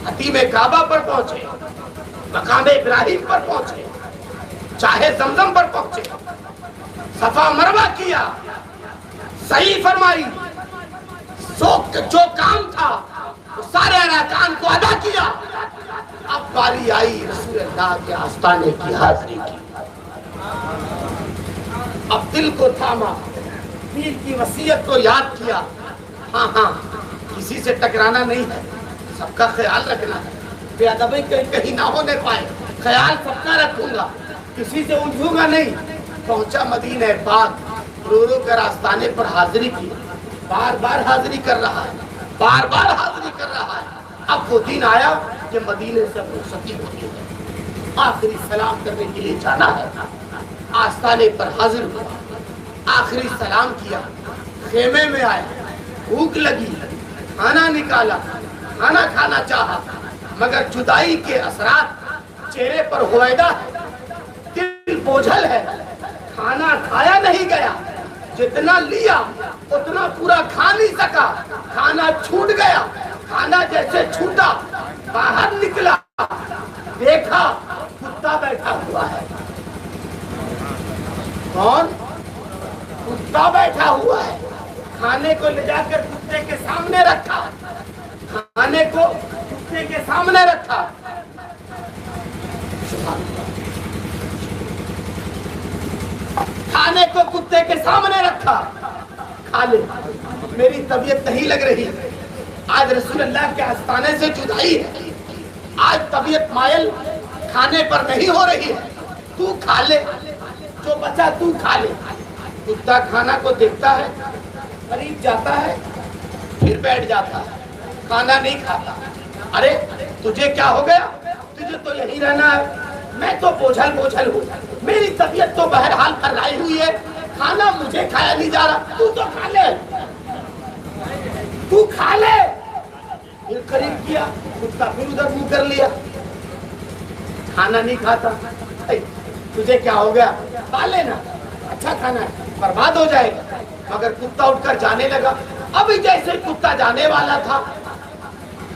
حتیم کعبہ پر پہنچے، مقام ابراہیم پر پہنچے، چاہے زمزم پر پہنچے، صفا مروہ کیا، صحیح فرمائی، جو کام تھا وہ سارے ارکان کو ادا کیا، اب باری آئی رسول اللہ کے آستانے کی حاضری کی، اب دل کو تھاما، پیر کی وصیت کو یاد کیا، ہاں ہاں کسی سے ٹکرانا نہیں ہے، سب کا خیال رکھنا ہے، بے ادبی کہیں نہ ہونے پائے، خیال سب کا رکھوں گا، کسی سے الجھوں گا نہیں۔ پہنچا مدینہ پاک، رو رو کر آستانے پر حاضری کی، بار بار حاضری کر رہا ہے، بار بار حاضری کر رہا ہے۔ اب وہ دن آیا کہ مدینے سے رخصتی ہوتی ہے، آخری سلام کرنے کے لیے جانا ہے، آستانے پر حاضر ہوا، آخری سلام کیا، خیمے میں آیا، بھوک لگی، کھانا نکالا، کھانا کھانا چاہا، مگر جدائی کے اثرات چہرے پر ہوئیدہ ہے، دل بوجھل ہے، کھانا کھایا نہیں گیا، جتنا لیا اتنا پورا کھا نہیں سکا، کھانا چھوٹ گیا، کھانا جیسے چھوٹا باہر نکلا، دیکھا کتا بیٹھا ہوا ہے۔ کون؟ کتا بیٹھا ہوا ہے، کھانے کو لے جا کر کتے کے سامنے رکھا، کھانے کو کتے کے سامنے رکھا، کھانے کو کتے کے سامنے رکھا، کھا لے، میری طبیعت نہیں لگ رہی، آج رسول اللہ کے آستانے سے جدائی ہے، آج طبیعت مائل کھانے پر نہیں ہو رہی ہے، تو کھا لے، جو بچا تو کھا لے۔ کتا کھانا کو دیکھتا ہے، قریب جاتا ہے، پھر بیٹھ جاتا ہے، کھانا نہیں کھاتا۔ ارے تجھے کیا ہو گیا؟ تجھے تو یہی رہنا ہے، میں تو بوجھل ہوں، میری طبیعت تو بہرحال پھررائی ہوئی ہے، کھانا مجھے کھایا نہیں جا رہا، تو کھا لے، تو کھا لے۔ پھر قریب کیا، کتا پھر ادھر منہ کر لیا، کھانا نہیں کھاتا۔ تجھے کیا ہو گیا؟ کھا لینا، اچھا کھانا ہے، برباد ہو جائے گا۔ مگر کتا اٹھ کر جانے لگا، ابھی جیسے کتا جانے والا تھا،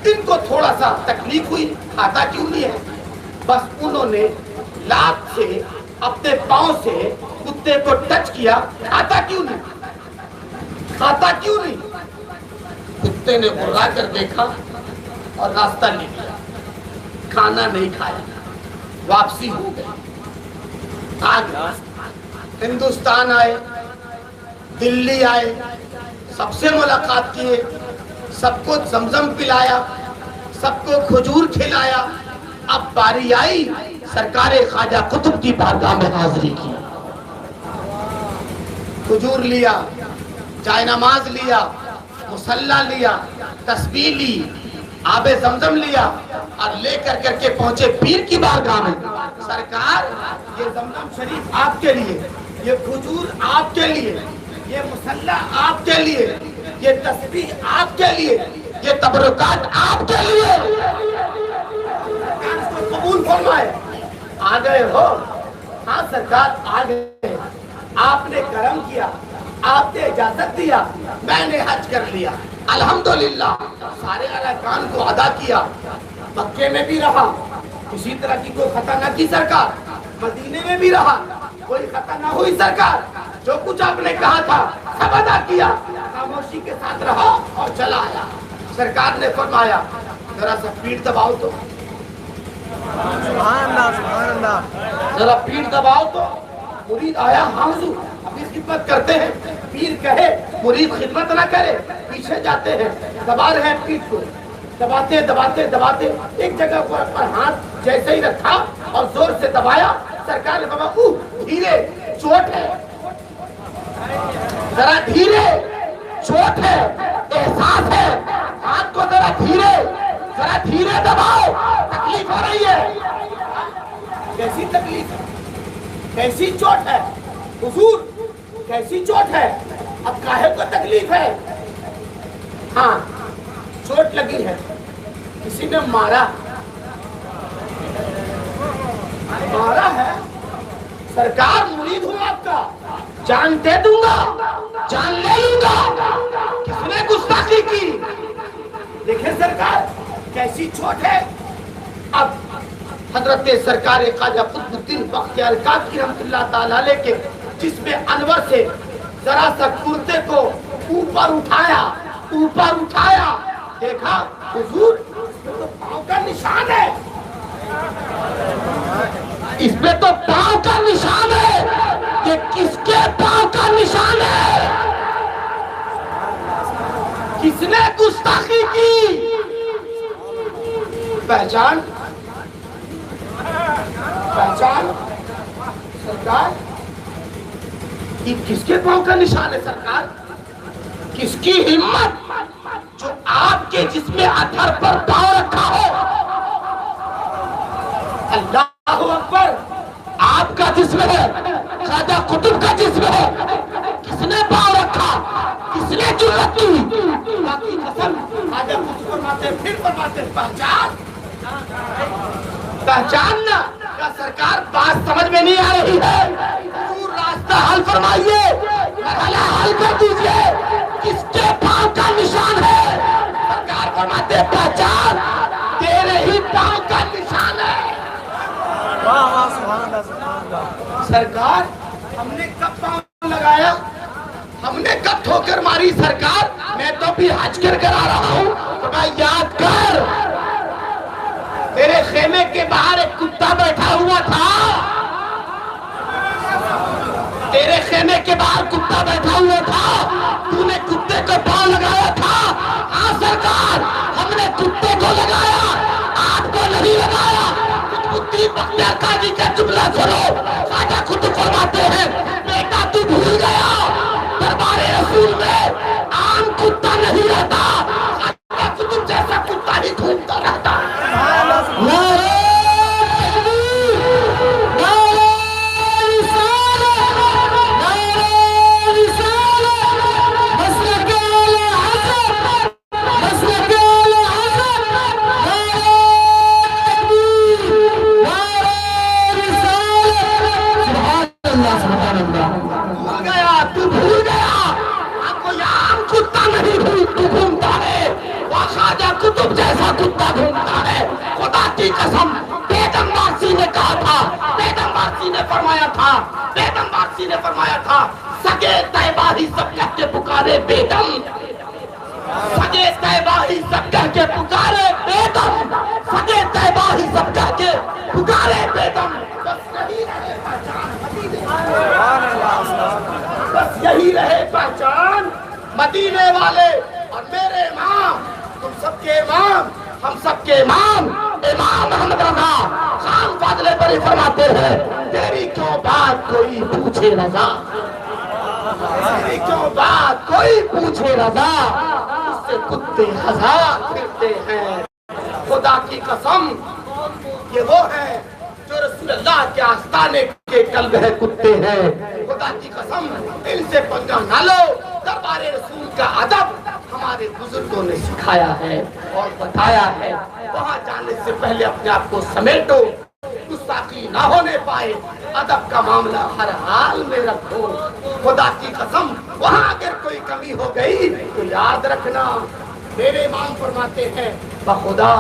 ان کو تھوڑا سا تکلیف ہوئی، کھاتا کیوں نہیں ہے؟ بس انہوں نے لات سے اپنے پاؤں سے کتے کو ٹچ کیا، کھاتا کیوں نہیں؟ کھاتا کیوں نہیں؟ کتے نے غرا کر دیکھا اور راستہ لے لیا، کھانا نہیں کھایا، واپسی ہو گئی۔ آگے ہندوستان آئے، دلی آئے، سب سے ملاقات کیے، سب کو زمزم پلایا، سب کو کھجور کھلایا۔ اب باری آئی سرکار خواجہ قطب کی بارگاہ میں حاضری کی، کھجور لیا، جائے نماز لیا، مصلی لیا، تسبیح لی، آب زمزم لیا، اور لے کر کے پہنچے پیر کی بارگاہ میں۔ سرکار یہ زمزم شریف آپ کے لیے، یہ کھجور آپ کے لیے، یہ مصلی آپ کے لیے، یہ تسبیح آپ کے لیے، یہ تبرکات آپ کے لیے، اس کو قبول فرمائے۔ آ گئے ہو؟ ہاں سرکار آ گئے، آپ نے کرم کیا، آپ نے اجازت دیا، میں نے حج کر لیا، الحمدللہ سارے ارکان کو ادا کیا، مکے میں بھی رہا، کسی طرح کی کوئی خطا نہ کی سرکار، مدینے میں بھی رہا، کوئی خطا نہ ہوئی سرکار، جو کچھ آپ نے کہا تھا سب ادا کیا، خاموشی کے ساتھ رہا اور چلا آیا۔ سرکار نے فرمایا ذرا سا پیٹھ دباؤ تو، سبحان اللہ سبحان اللہ، ذرا پیٹھ دباؤ تو۔ مرید آیا، ہاں حضور ابھی خدمت کرتے ہیں، پیر کہے مرید خدمت نہ کرے، پیچھے جاتے ہیں، دبا رہے ہیں پیٹھ کو، دباتے دباتے دباتے ایک جگہ پر ہاتھ جیسے ہی رکھا اور زور سے دبایا، سرکار نے فرمایا دھیرے، چوٹ ہے، ذرا دھیرے، چوٹ ہے، احساس ہے، ہاتھ کو ذرا دھیرے دباؤ، تکلیف ہو رہی ہے۔ کیسی تکلیف ہے؟ کیسی چوٹ ہے حضور؟ کیسی چوٹ ہے؟ اب کاہے کو تکلیف ہے؟ ہاں چوٹ لگی ہے، کسی نے مارا ہے۔ سرکار مرید ہوں آپ کا، جان دے دوں گا، جان لے لوں گا، کس نے گستاخی کی؟ دیکھیں سرکار کیسی چوٹ ہے۔ اب حضرت سرکار خواجہ قطب الدین بختیار کاکی رحمۃ اللہ تعالیٰ علیہ کے جسم انور سے ذرا سا کرتے کو اوپر اٹھایا، دیکھا حضور اس میں تو پاؤں کا نشان ہے، اس میں تو پاؤں کا نشان ہے، یہ کس کے پاؤں کا نشان ہے؟ کس گستاخی کی پہچان سرکار یہ کس کے پاؤں کا نشان ہے سرکار؟ کس کی ہمت جو آپ کے جسم اطہر پر پاؤں رکھا ہو؟ اللہ اکبر، آپ کا جسم ہے، خواجہ قطب کا جسم ہے، کس نے پاؤں رکھا؟ کس نے جرأت کی؟ باقی قسم خواجہ قطب فرماتے پھر فرماتے پہچاننا کیا سرکار بات سمجھ میں نہیں آ رہی ہے؟ دور راستہ حل فرمائیے، مرحلہ حل کر دیجئے، کس کے پاؤں کا نشان ہے؟ سرکار فرماتے پہچان، تیرے ہی پاؤں کا نشان ہے۔ سرکار ہم نے کب پاؤں لگایا؟ ہم نے کب ٹھوکر ماری سرکار؟ میں تو بھی حج کر آ رہا ہوں، فرمایا یاد کر، تیرے خیمے کے باہر ایک کتا بیٹھا ہوا تھا، تیرے خیمے کے باہر کتا بیٹھا ہوا تھا، تو نے کتے کو پاؤں لگایا تھا؟ ہاں سرکار، ہم نے کتے کو لگایا، آپ کو نہیں لگایا۔ قطبالدین بختیار قادری کا جملہ سنو، خواجہ قطب فرماتے ہیں بیٹا تو بھول گیا دربار رسول میں عام کتا نہیں رہتا، خواجہ قطب جیسا کتا ہی گھومتا رہتا ہے۔ قطب جیسا کتا گھومتا ہے۔ خدا کی قسم بیگم وارسی نے کہا تھا، بیگم وارسی نے فرمایا تھا، بیگم وارسی نے فرمایا تھا، سگے طیبہ ہی سب کہہ کے پکارے بیگم، سگے طیبہ ہی سب کہہ کے پکارے بیگم، سگے طیبہ ہی سب کہہ کے پکارے بیگم۔ بس یہی رہے پہچان، مدینے والے اور میرے امام، تم سب کے امام، ہم سب کے امام، امام محمد رضا خان فاضلے بری فرماتے ہیں تیری کیوں بات کوئی پوچھے رضا، تیری کیوں بات کوئی پوچھے رضا، اس سے کتے ہزار پھرتے ہیں۔ خدا کی قسم یہ وہ ہے جو رسول اللہ کے آستانے کے قلب ہے کتے ہیں۔ خدا کی قسم ان سے پنگا نہ لو، دربار رسول کا ادب ہمارے بزرگوں نے سکھایا ہے اور بتایا ہے، وہاں جانے سے پہلے اپنے آپ کو سمیٹو، گستاخی نہ ہونے پائے، ادب کا معاملہ ہر حال میں رکھو۔ خدا کی قسم وہاں اگر کوئی کمی ہو گئی تو یاد رکھنا، میرے امام فرماتے ہیں بخدا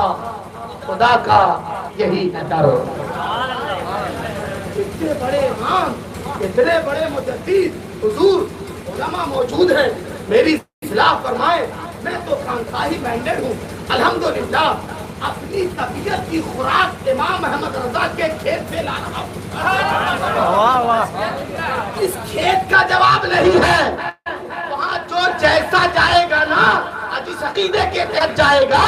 خدا کا یہی ہے ڈر۔ اتنے بڑے امام، اتنے بڑے مجدد حضور علماء موجود ہیں، میری اصلاح فرمائے، میں تو خانقاہی بینڈر ہوں، الحمدللہ اپنی طبیعت کی خوراک امام محمد رضا کے کھیت سے لا رہا ہوں۔ اس کھیت کا جواب نہیں ہے، وہاں جو جیسا جائے گا نا، حدیث عقیدے کے تحت جائے گا،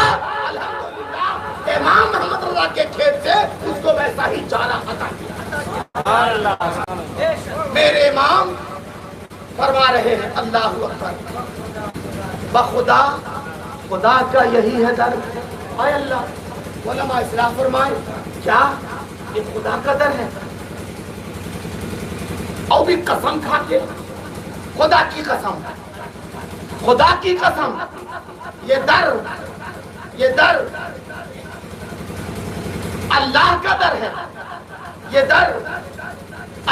الحمدللہ امام محمد رضا کے کھیت سے اس کو ویسا ہی چارہ عطا کیا۔ میرے امام فرما رہے ہیں اللہ اکبر، بخدا خدا کا یہی ہے در۔ اے اللہ، علماء اصلاح فرمائے کیا یہ خدا کا در ہے؟ اور بھی قسم کھا کے، خدا کی قسم، خدا کی قسم، یہ در اللہ کا در ہے، یہ در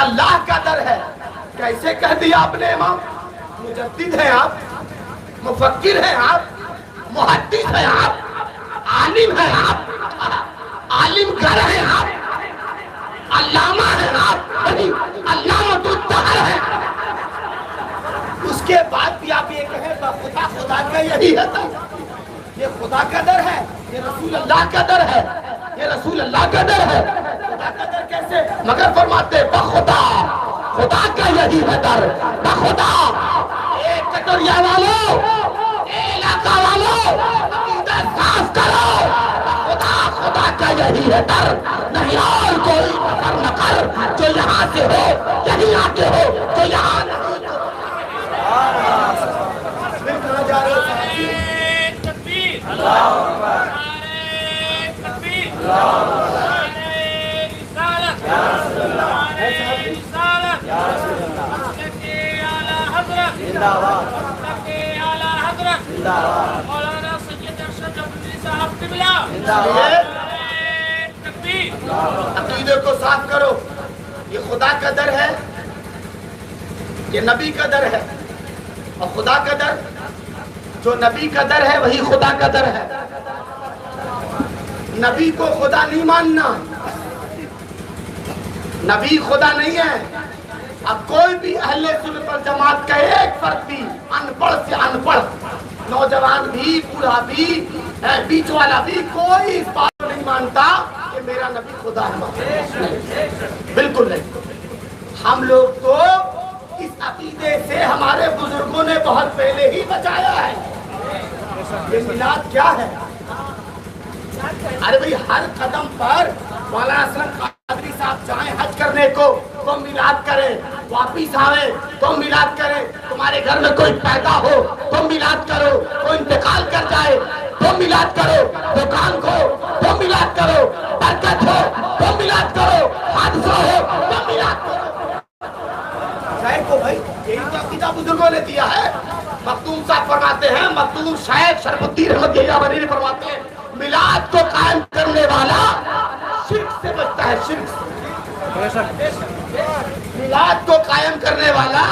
اللہ کا در ہے۔ کیسے کہہ دیا آپ نے امام؟ مجدد ہیں آپ، مفکر ہیں آپ، محدث ہیں آپ، عالم ہیں آپ، عالم گر ہیں آپ، علامہ ہیں آپ، علامۃ الدہر ہیں۔ اس کے بعد بھی آپ یہ کہیں خدا خدا کا یہی ہے در، یہ خدا کا در ہے، یہ رسول اللہ کا در ہے، یہ رسول اللہ کا در ہے۔ خدا کا در کیسے؟ مگر فرماتے بخدا خدا کا یہی ہے در، بخدا۔ ایک کٹوریا والو آقا والو عقیدہ صاف کرو، خدا خدا کا یہی ہے در، نہیں اور کوئی نظر نہ کر، جو یہاں سے ہو یہی آتے ہو، جو یہاں نہیں عقیدے کو صاف کرو. یہ خدا کا در ہے، یہ نبی کا در ہے، اور خدا کا در جو نبی کا در ہے وہی خدا کا در ہے. نبی کو خدا نہیں ماننا، نبی خدا نہیں ہے. اب کوئی بھی اہل سنت والجماعت کا ایک فرد بھی، ان پڑھ سے ان پڑھ، نوجوان بھی، بوڑھا بھی، بیچ والا بھی، کوئی اس بات کو نہیں مانتا کہ میرا نبی خدا ہے. بالکل نہیں. ہم لوگ تو اس عقیدے سے ہمارے بزرگوں نے بہت پہلے ہی بچایا ہے. یہ میلاد کیا ہے؟ ارے بھئی ہر قدم پر مولانا اسلم قادری صاحب جائیں حج کرنے کو تو میلاد کریں، واپس آئیں تو میلاد کریں، تمہارے گھر میں کوئی پیدا ہو تو میلاد کرو، کوئی انتقال کر جائے تو میلاد کرو، دکان کو تو میلاد کرو، برکت ہو تو میلاد کرو، حادثہ ہو تو میلاد کرو. شاید کو بھائی یہی تو عقیدہ بزرگوں نے دیا ہے. مختوم صاحب فرماتے ہیں، مختوم شیخ شرف الدین احمد یحییٰ فرماتے ہیں میلاد کو قائم کرنے والا شرک سے بچتا ہے. شرک، میلاد کو قائم کرنے والا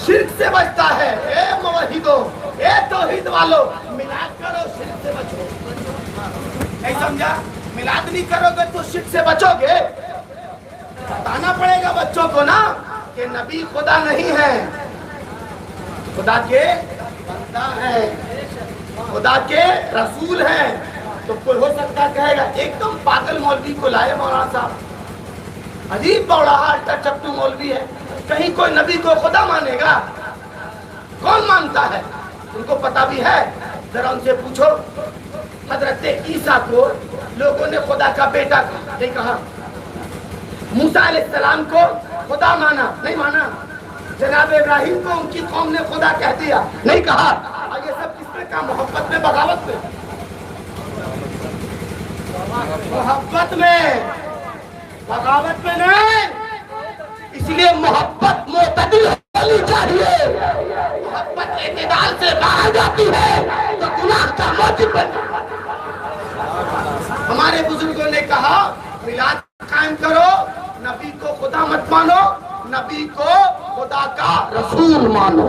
شرک سے بچتا ہے. اے موحدو، اے توحید والو، میلاد کرو شرک سے بچو. نہیں سمجھا؟ میلاد نہیں کرو گے تو شرک سے بچو گے. بتانا پڑے گا بچوں کو نا کہ نبی خدا نہیں ہے، خدا کے بندہ ہے، خدا کے رسول ہیں. تو کوئی ہو سکتا کہے گا ایک دم پاگل مولوی کو لائے مولانا صاحب، عجیب بوڑھا الٹا چپٹو مولوی ہے، کہیں کوئی نبی کو خدا مانے گا؟ کون مانتا ہے؟ ان کو پتا بھی ہے. ذرا ان سے پوچھو حضرت عیسیٰ کو لوگوں نے خدا کا بیٹا نہیں کہا، موسیٰ علیہ السلام کو خدا مانا نہیں مانا، جناب ابراہیم کو ان کی قوم نے خدا کہہ دیا نہیں کہا. اور یہ سب کس میں کہا؟ محبت میں، بغاوت میں. محبت میں، بغاوت میں نہیں. اس لیے محبت معتدل ہونی چاہیے. محبت اعتدال سے باہر جاتی ہے تو گناہ کا موجب بن جاتا ہے. ہمارے بزرگوں نے کہا میلاد قائم کرو، نبی کو خدا مت مانو، نبی کو خدا کا رسول مانو،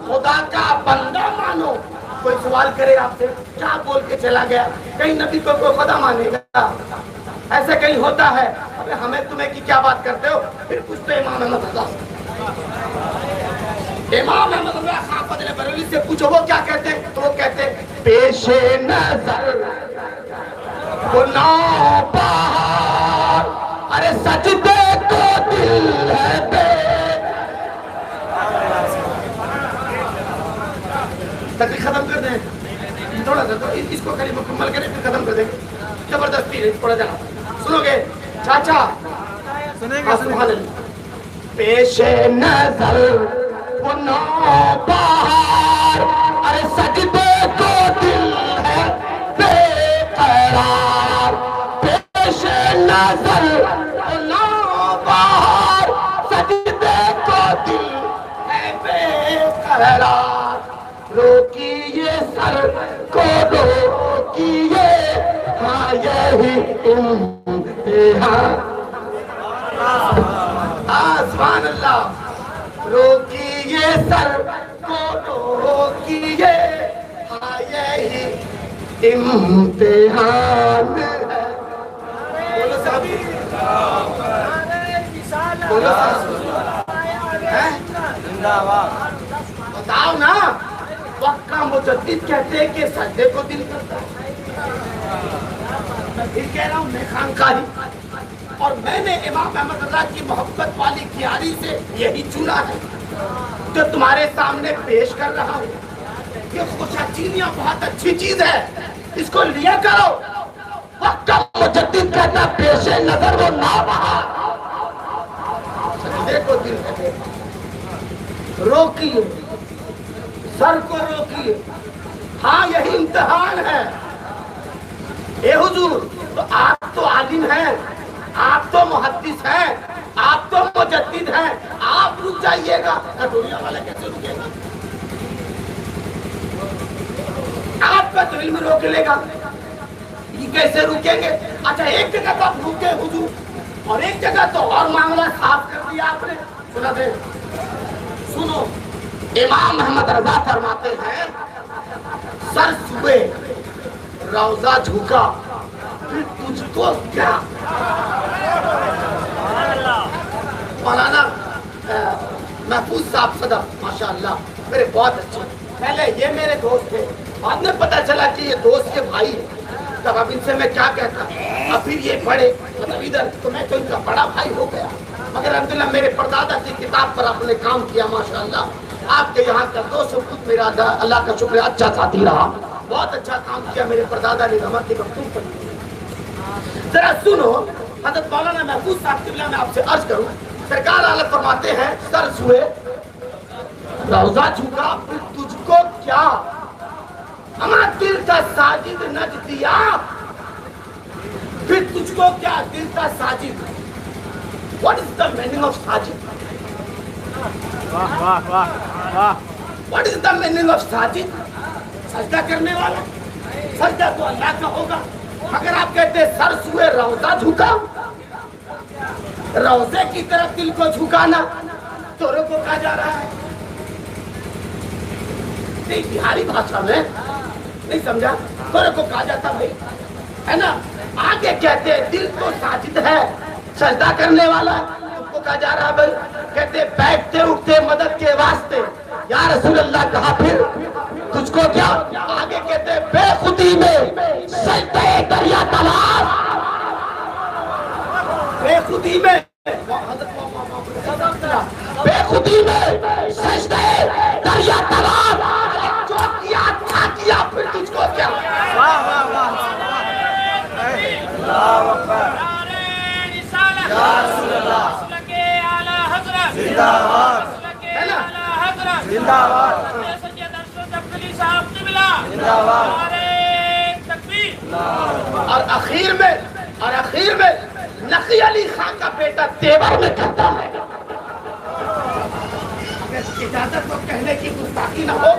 خدا کا بندہ مانو. کوئی سوال کرے آپ سے کیا بول کے چلا گیا؟ کہیں نبی کو کوئی خدا مانے گا؟ ایسے کہیں ہوتا ہے؟ ابے ہمیں تمہیں کی کیا بات کرتے ہو؟ پھر کچھ تو امام احمد رضا خان فضل بریلوی سے پوچھو وہ کیا کہتے ہیں. تو وہ کہتے ہیں پیش نظر گناہ بہار، ارے سجدے کو دل ہے بے. تقریر ختم کر دیں تھوڑا سا، تو اس کو خالی مکمل کریں پھر ختم کر دیں گے. زبردستی ہے تھوڑا جانا. سنو گے چاچا؟ سنیں گے. سبحان اللہ. پیش نظر گناہ بہار، ارے سجدے کو دل ہے بے قرار. پیش نظر گناہ بہار، سجدے کو دل ہے بے قرار. روکیے سر کو روکیے، ہاں یہی امتحان. سبحان اللہ. روکیے سر کو روکیے، ہاں یہی امتحان ہے. بولو صاحب، بولو صاحب. بتاؤ نا. وقت کا مجدد کہتے ہیں کہ سجدے کو دل کرتا ہے. میں پھر کہہ رہا ہوں میں خانقاہی، اور میں نے امام احمد رضا کی محبت والی کیاری سے یہی چنا ہے جو تمہارے سامنے پیش کر رہا ہوں. یہ خوشا چینیاں بہت اچھی چیز ہے، اس کو لیا کرو۔ وقت کا مجدد کہتا پیش نظر وہ نابہار، سجدے کو دل ہے، روکیے سر کو روکیے۔ ہاں یہی امتحان ہے۔ اے حضور، تو آپ تو عالم ہیں، آپ تو محدث ہیں، آپ تو مجدد ہیں، آپ رک جائیے گا، کٹوریا والا کیسے رکے گا؟ آپ کا تو علم روک لے گا، یہ کیسے رکیں گے؟ اچھا ایک جگہ تو آپ رکے حضور، اور ایک جگہ تو اور معاملہ صاف کر دیا آپ نے۔ سنا دیں، سنو، امام محمد رضا فرماتے ہیں سر سوئے روضہ جھکا پھر تجھ کو کیا۔ مولانا محفوظ صاحب صدف ماشاءاللہ میرے بہت اچھے، پہلے یہ میرے دوست تھے، بعد میں پتا چلا کہ یہ دوست کے بھائی ہیں۔ تب اب ان سے میں کیا کہتا، اب پھر یہ پڑھے مطلب ادھر تو میں تو ان کا بڑا بھائی ہو گیا، مگر الحمدللہ میرے پردادا کی کتاب پر آپ نے کام کیا ماشاءاللہ۔ آپ کے یہاں کا 200 فٹ میرا اللہ کا شکر اچھا ساتھی رہا، بہت اچھا کام کیا میرے پردادا نے رحمت کی مکتوب پر۔ ذرا سنو، حضرت مولانا محفوظ صاحب قبلہ میں آپ سے عرض کروں، سرکار عالم فرماتے ہیں سر سوئے روضہ جھکا پھر تجھ کو کیا، ہمارا دل کا ساجد نج دیا پھر تجھ کو کیا، دل کا Sajid. What is the meaning of Sajid? What is the meaning of Sajid? سجدہ کرنے والا، سجدہ تو اللہ کا ہوگا، اگر آپ کہتے ہیں سر سوئے روضہ جھکا، روضے کی طرف دل کو جھکانا تورے کو کہا جا رہا ہے۔ نہیں بہاری بھاشا میں نہیں سمجھا، تورے کو کہا جاتا بھائی ہے نا۔ آگے کہتے ہیں دل تو ساجد ہے، سجدہ کرنے والا، تم کو کہا جا رہا ہے بھائی، کہتے بیٹھتے اٹھتے مدد کے واسطے یا رسول اللہ کہا پھر تجھ کو کیا۔ آگے کہتے بے خودی میں سجدہ دریا تالاب، بے خودی میں بے خودی میں سجدہ دریا تالاب، جو کیا اچھا کیا پھر تجھ کو کیا۔ واہ واہ واہ، اللہ اکبر، یا رسول اللہ، زندہ باد، زندہ باد، زندہ باد۔ اور اخیر میں نقی علی خان کا بیٹا تیور میں کہتا ہے، اگر اجازت ہو کہنے کی گستاخی نہ ہو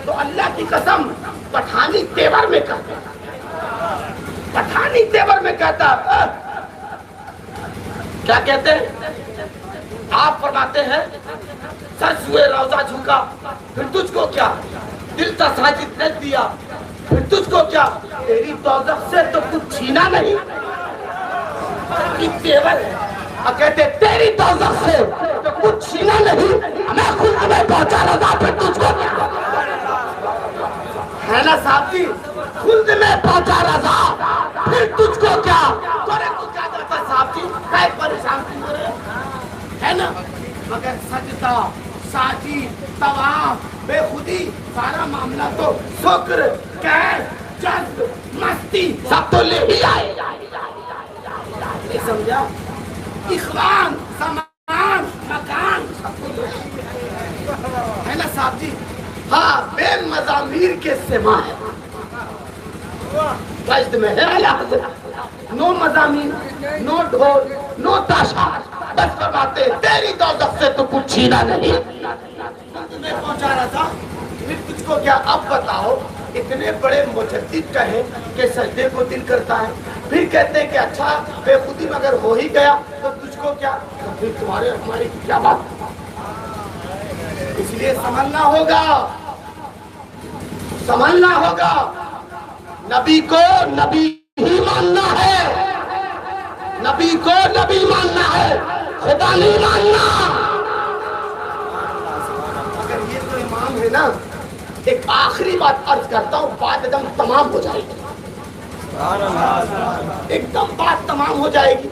تو اللہ کی قسم پٹھانی تیور میں کہتا ہے، پٹھانی تیور میں کہتا ہے۔ کیا کہتے ہیں آپ؟ فرماتے ہیں سر سوئے روضہ جھکا پھر تجھ کو کیا، دل کا ساجد نہ دیا پھر تجھ کو کیا، تیری دوزخ سے تو کچھ چھینا نہیں۔ تیور ہے اور کہتے تیری دوزخ سے تو کچھ چھینا نہیں، ہمیں خود ہمیں پہنچا رضا پھر تجھ کو کیا، ہے نا صاحب جی، خود میں پہنچا رضا پھر تجھ کو کیا۔ تورے کو کیا جاتا صاحب جی، کئی پریشان کی ہو رہے ہے نا، مگر سجدہ ساجی طواف بے خودی سارا معاملہ تو شکر کیف جذب مستی سب تو لے ہی آئے، نہیں سمجھا، اخوان زمان مکان سب تو لے ہے نا صاحب جی۔ ہاں بے مزامیر کے سما ہے، وجد میں ہے اعلیٰ حضرت، نو مزامین، نو ڈھول، نو تاشار، بس فرماتے تیری دوزخ سے تو کچھ چھینا نہیں، تمہیں پہنچا رہا تھا پھر تجھ کو کیا۔ اب بتاؤ اتنے بڑے مجدد کہیں کہ سجدے کو دل کرتا ہے، پھر کہتے ہیں کہ اچھا بے خودی مگر ہو ہی گیا تو تجھ کو کیا، پھر تمہارے ہماری کیا بات۔ اس لیے سنبھلنا ہوگا، سنبھلنا ہوگا، نبی کو نبی ہی ماننا ہے، نبی کو نبی ماننا ہے، خدا نہیں ماننا۔ اگر یہ تو امام ہے نا، ایک آخری بات عرض کرتا ہوں، بات ایک دم تمام ہو جائے گی، ایک دم بات تمام ہو جائے گی۔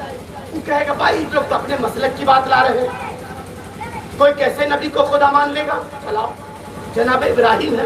وہ کہے گا بھائی لوگ تو اپنے مسلک کی بات لا رہے ہیں، کوئی کیسے نبی کو خدا مان لے گا؟ چلاؤ، جناب ابراہیم ہے،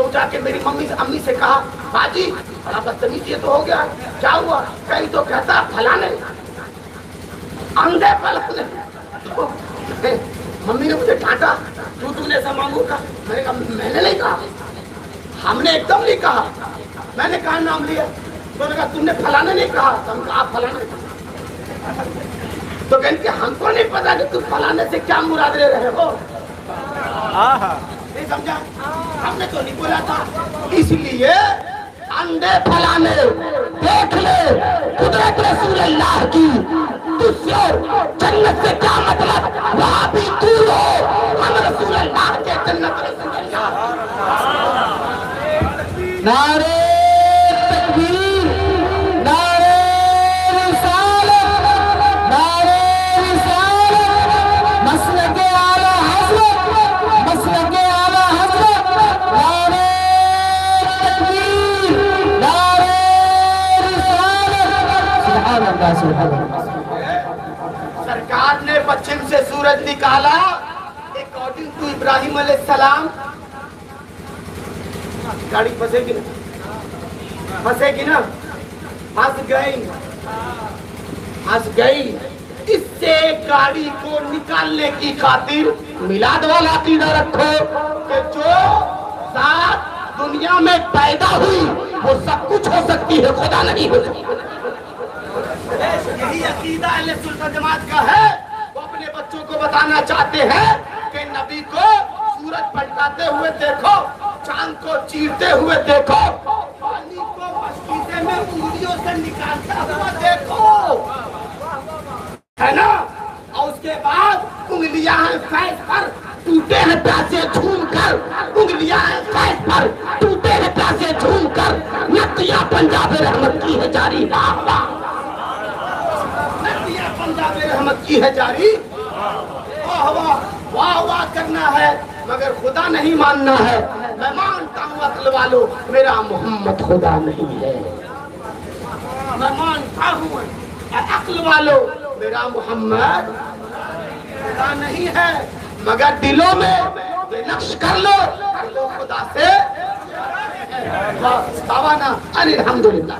تو جا کے میری امی سے کہا باجی بڑا بدتمیز یہ تو ہو گیا, کیا ہوا؟ کہیں تو کہتا پھلانے اندھے پھلانے. ممی نے مجھے ڈانٹا, تم نے ایسا مانگو کہا. میں نے کہا میں نے نہیں کہا, ہم نے ایک دم نہیں کہا. میں نے کہا نام لیا, تو نے کہا تم نے پھلانے نہیں کہا. تو ہم کہا پھلانے. تو کہیں کہ ہم کو نہیں پتا کہ تم پھلانے سے کیا مراد لے رہے ہو. نہیں سمجھا, ہم نے تو نہیں بولا تھا. اس لیے انڈے پھلانے دیکھ لے قدرت رسول اللہ کی, تجھ سے جنت سے کیا مطلب, وہاں بھی دور ہو, ہم رسول اللہ کے جنت رسول اللہ. نعرے تکبیر, نعرے رسالت, نعرے رسالت, مسلک اعلی حضرت, مسلک اعلی حضرت, نعرے تکبیر, نعرے رسالت. سبحان اللہ, سبحان اللہ. سرکار نے پچھم سے سورج نکالا اکارڈنگ ٹو ابراہیم علیہ السلام. گاڑی پھنسے گی نا, پھنسے گی نا, پھنس گئی, پھنس گئی. اس سے گاڑی کو نکالنے کی خاطر میلاد والا عقیدہ رکھو کہ جو ذات دنیا میں پیدا ہوئی وہ سب کچھ ہو سکتی ہے, خدا نہیں ہو سکتی. یہی عقیدہ اہل سنت جماعت کا ہے. وہ اپنے بچوں کو بتانا چاہتے ہیں کہ نبی کو سورج پلٹاتے ہوئے دیکھو, چاند کو چیرتے ہوئے دیکھو, پانی کو مشکیزے میں انگلیوں سے نکالتا ہوا دیکھو, ہے نا. اور اس کے بعد انگلیاں ہیں فیض پر, ٹوٹے ہیں پیاسے جھوم کر, انگلیاں ہیں فیض پر, ٹوٹے ہیں پیاسے جھوم کر, نتیاں پنجاب رحمت کی ہے جاری. واہ واہ, نتیاں پنجاب رحمت کی ہے جاری. واہ واہ, واہ واہ کرنا ہے مگر خدا نہیں ماننا ہے. میں مانتا ہوں عقل والو میرا محمد خدا نہیں ہے. میں مانتا ہوں عقل والو میرا محمد خدا نہیں ہے, مگر دلوں میں بے نقش کر لو خدا سے. الحمدللہ.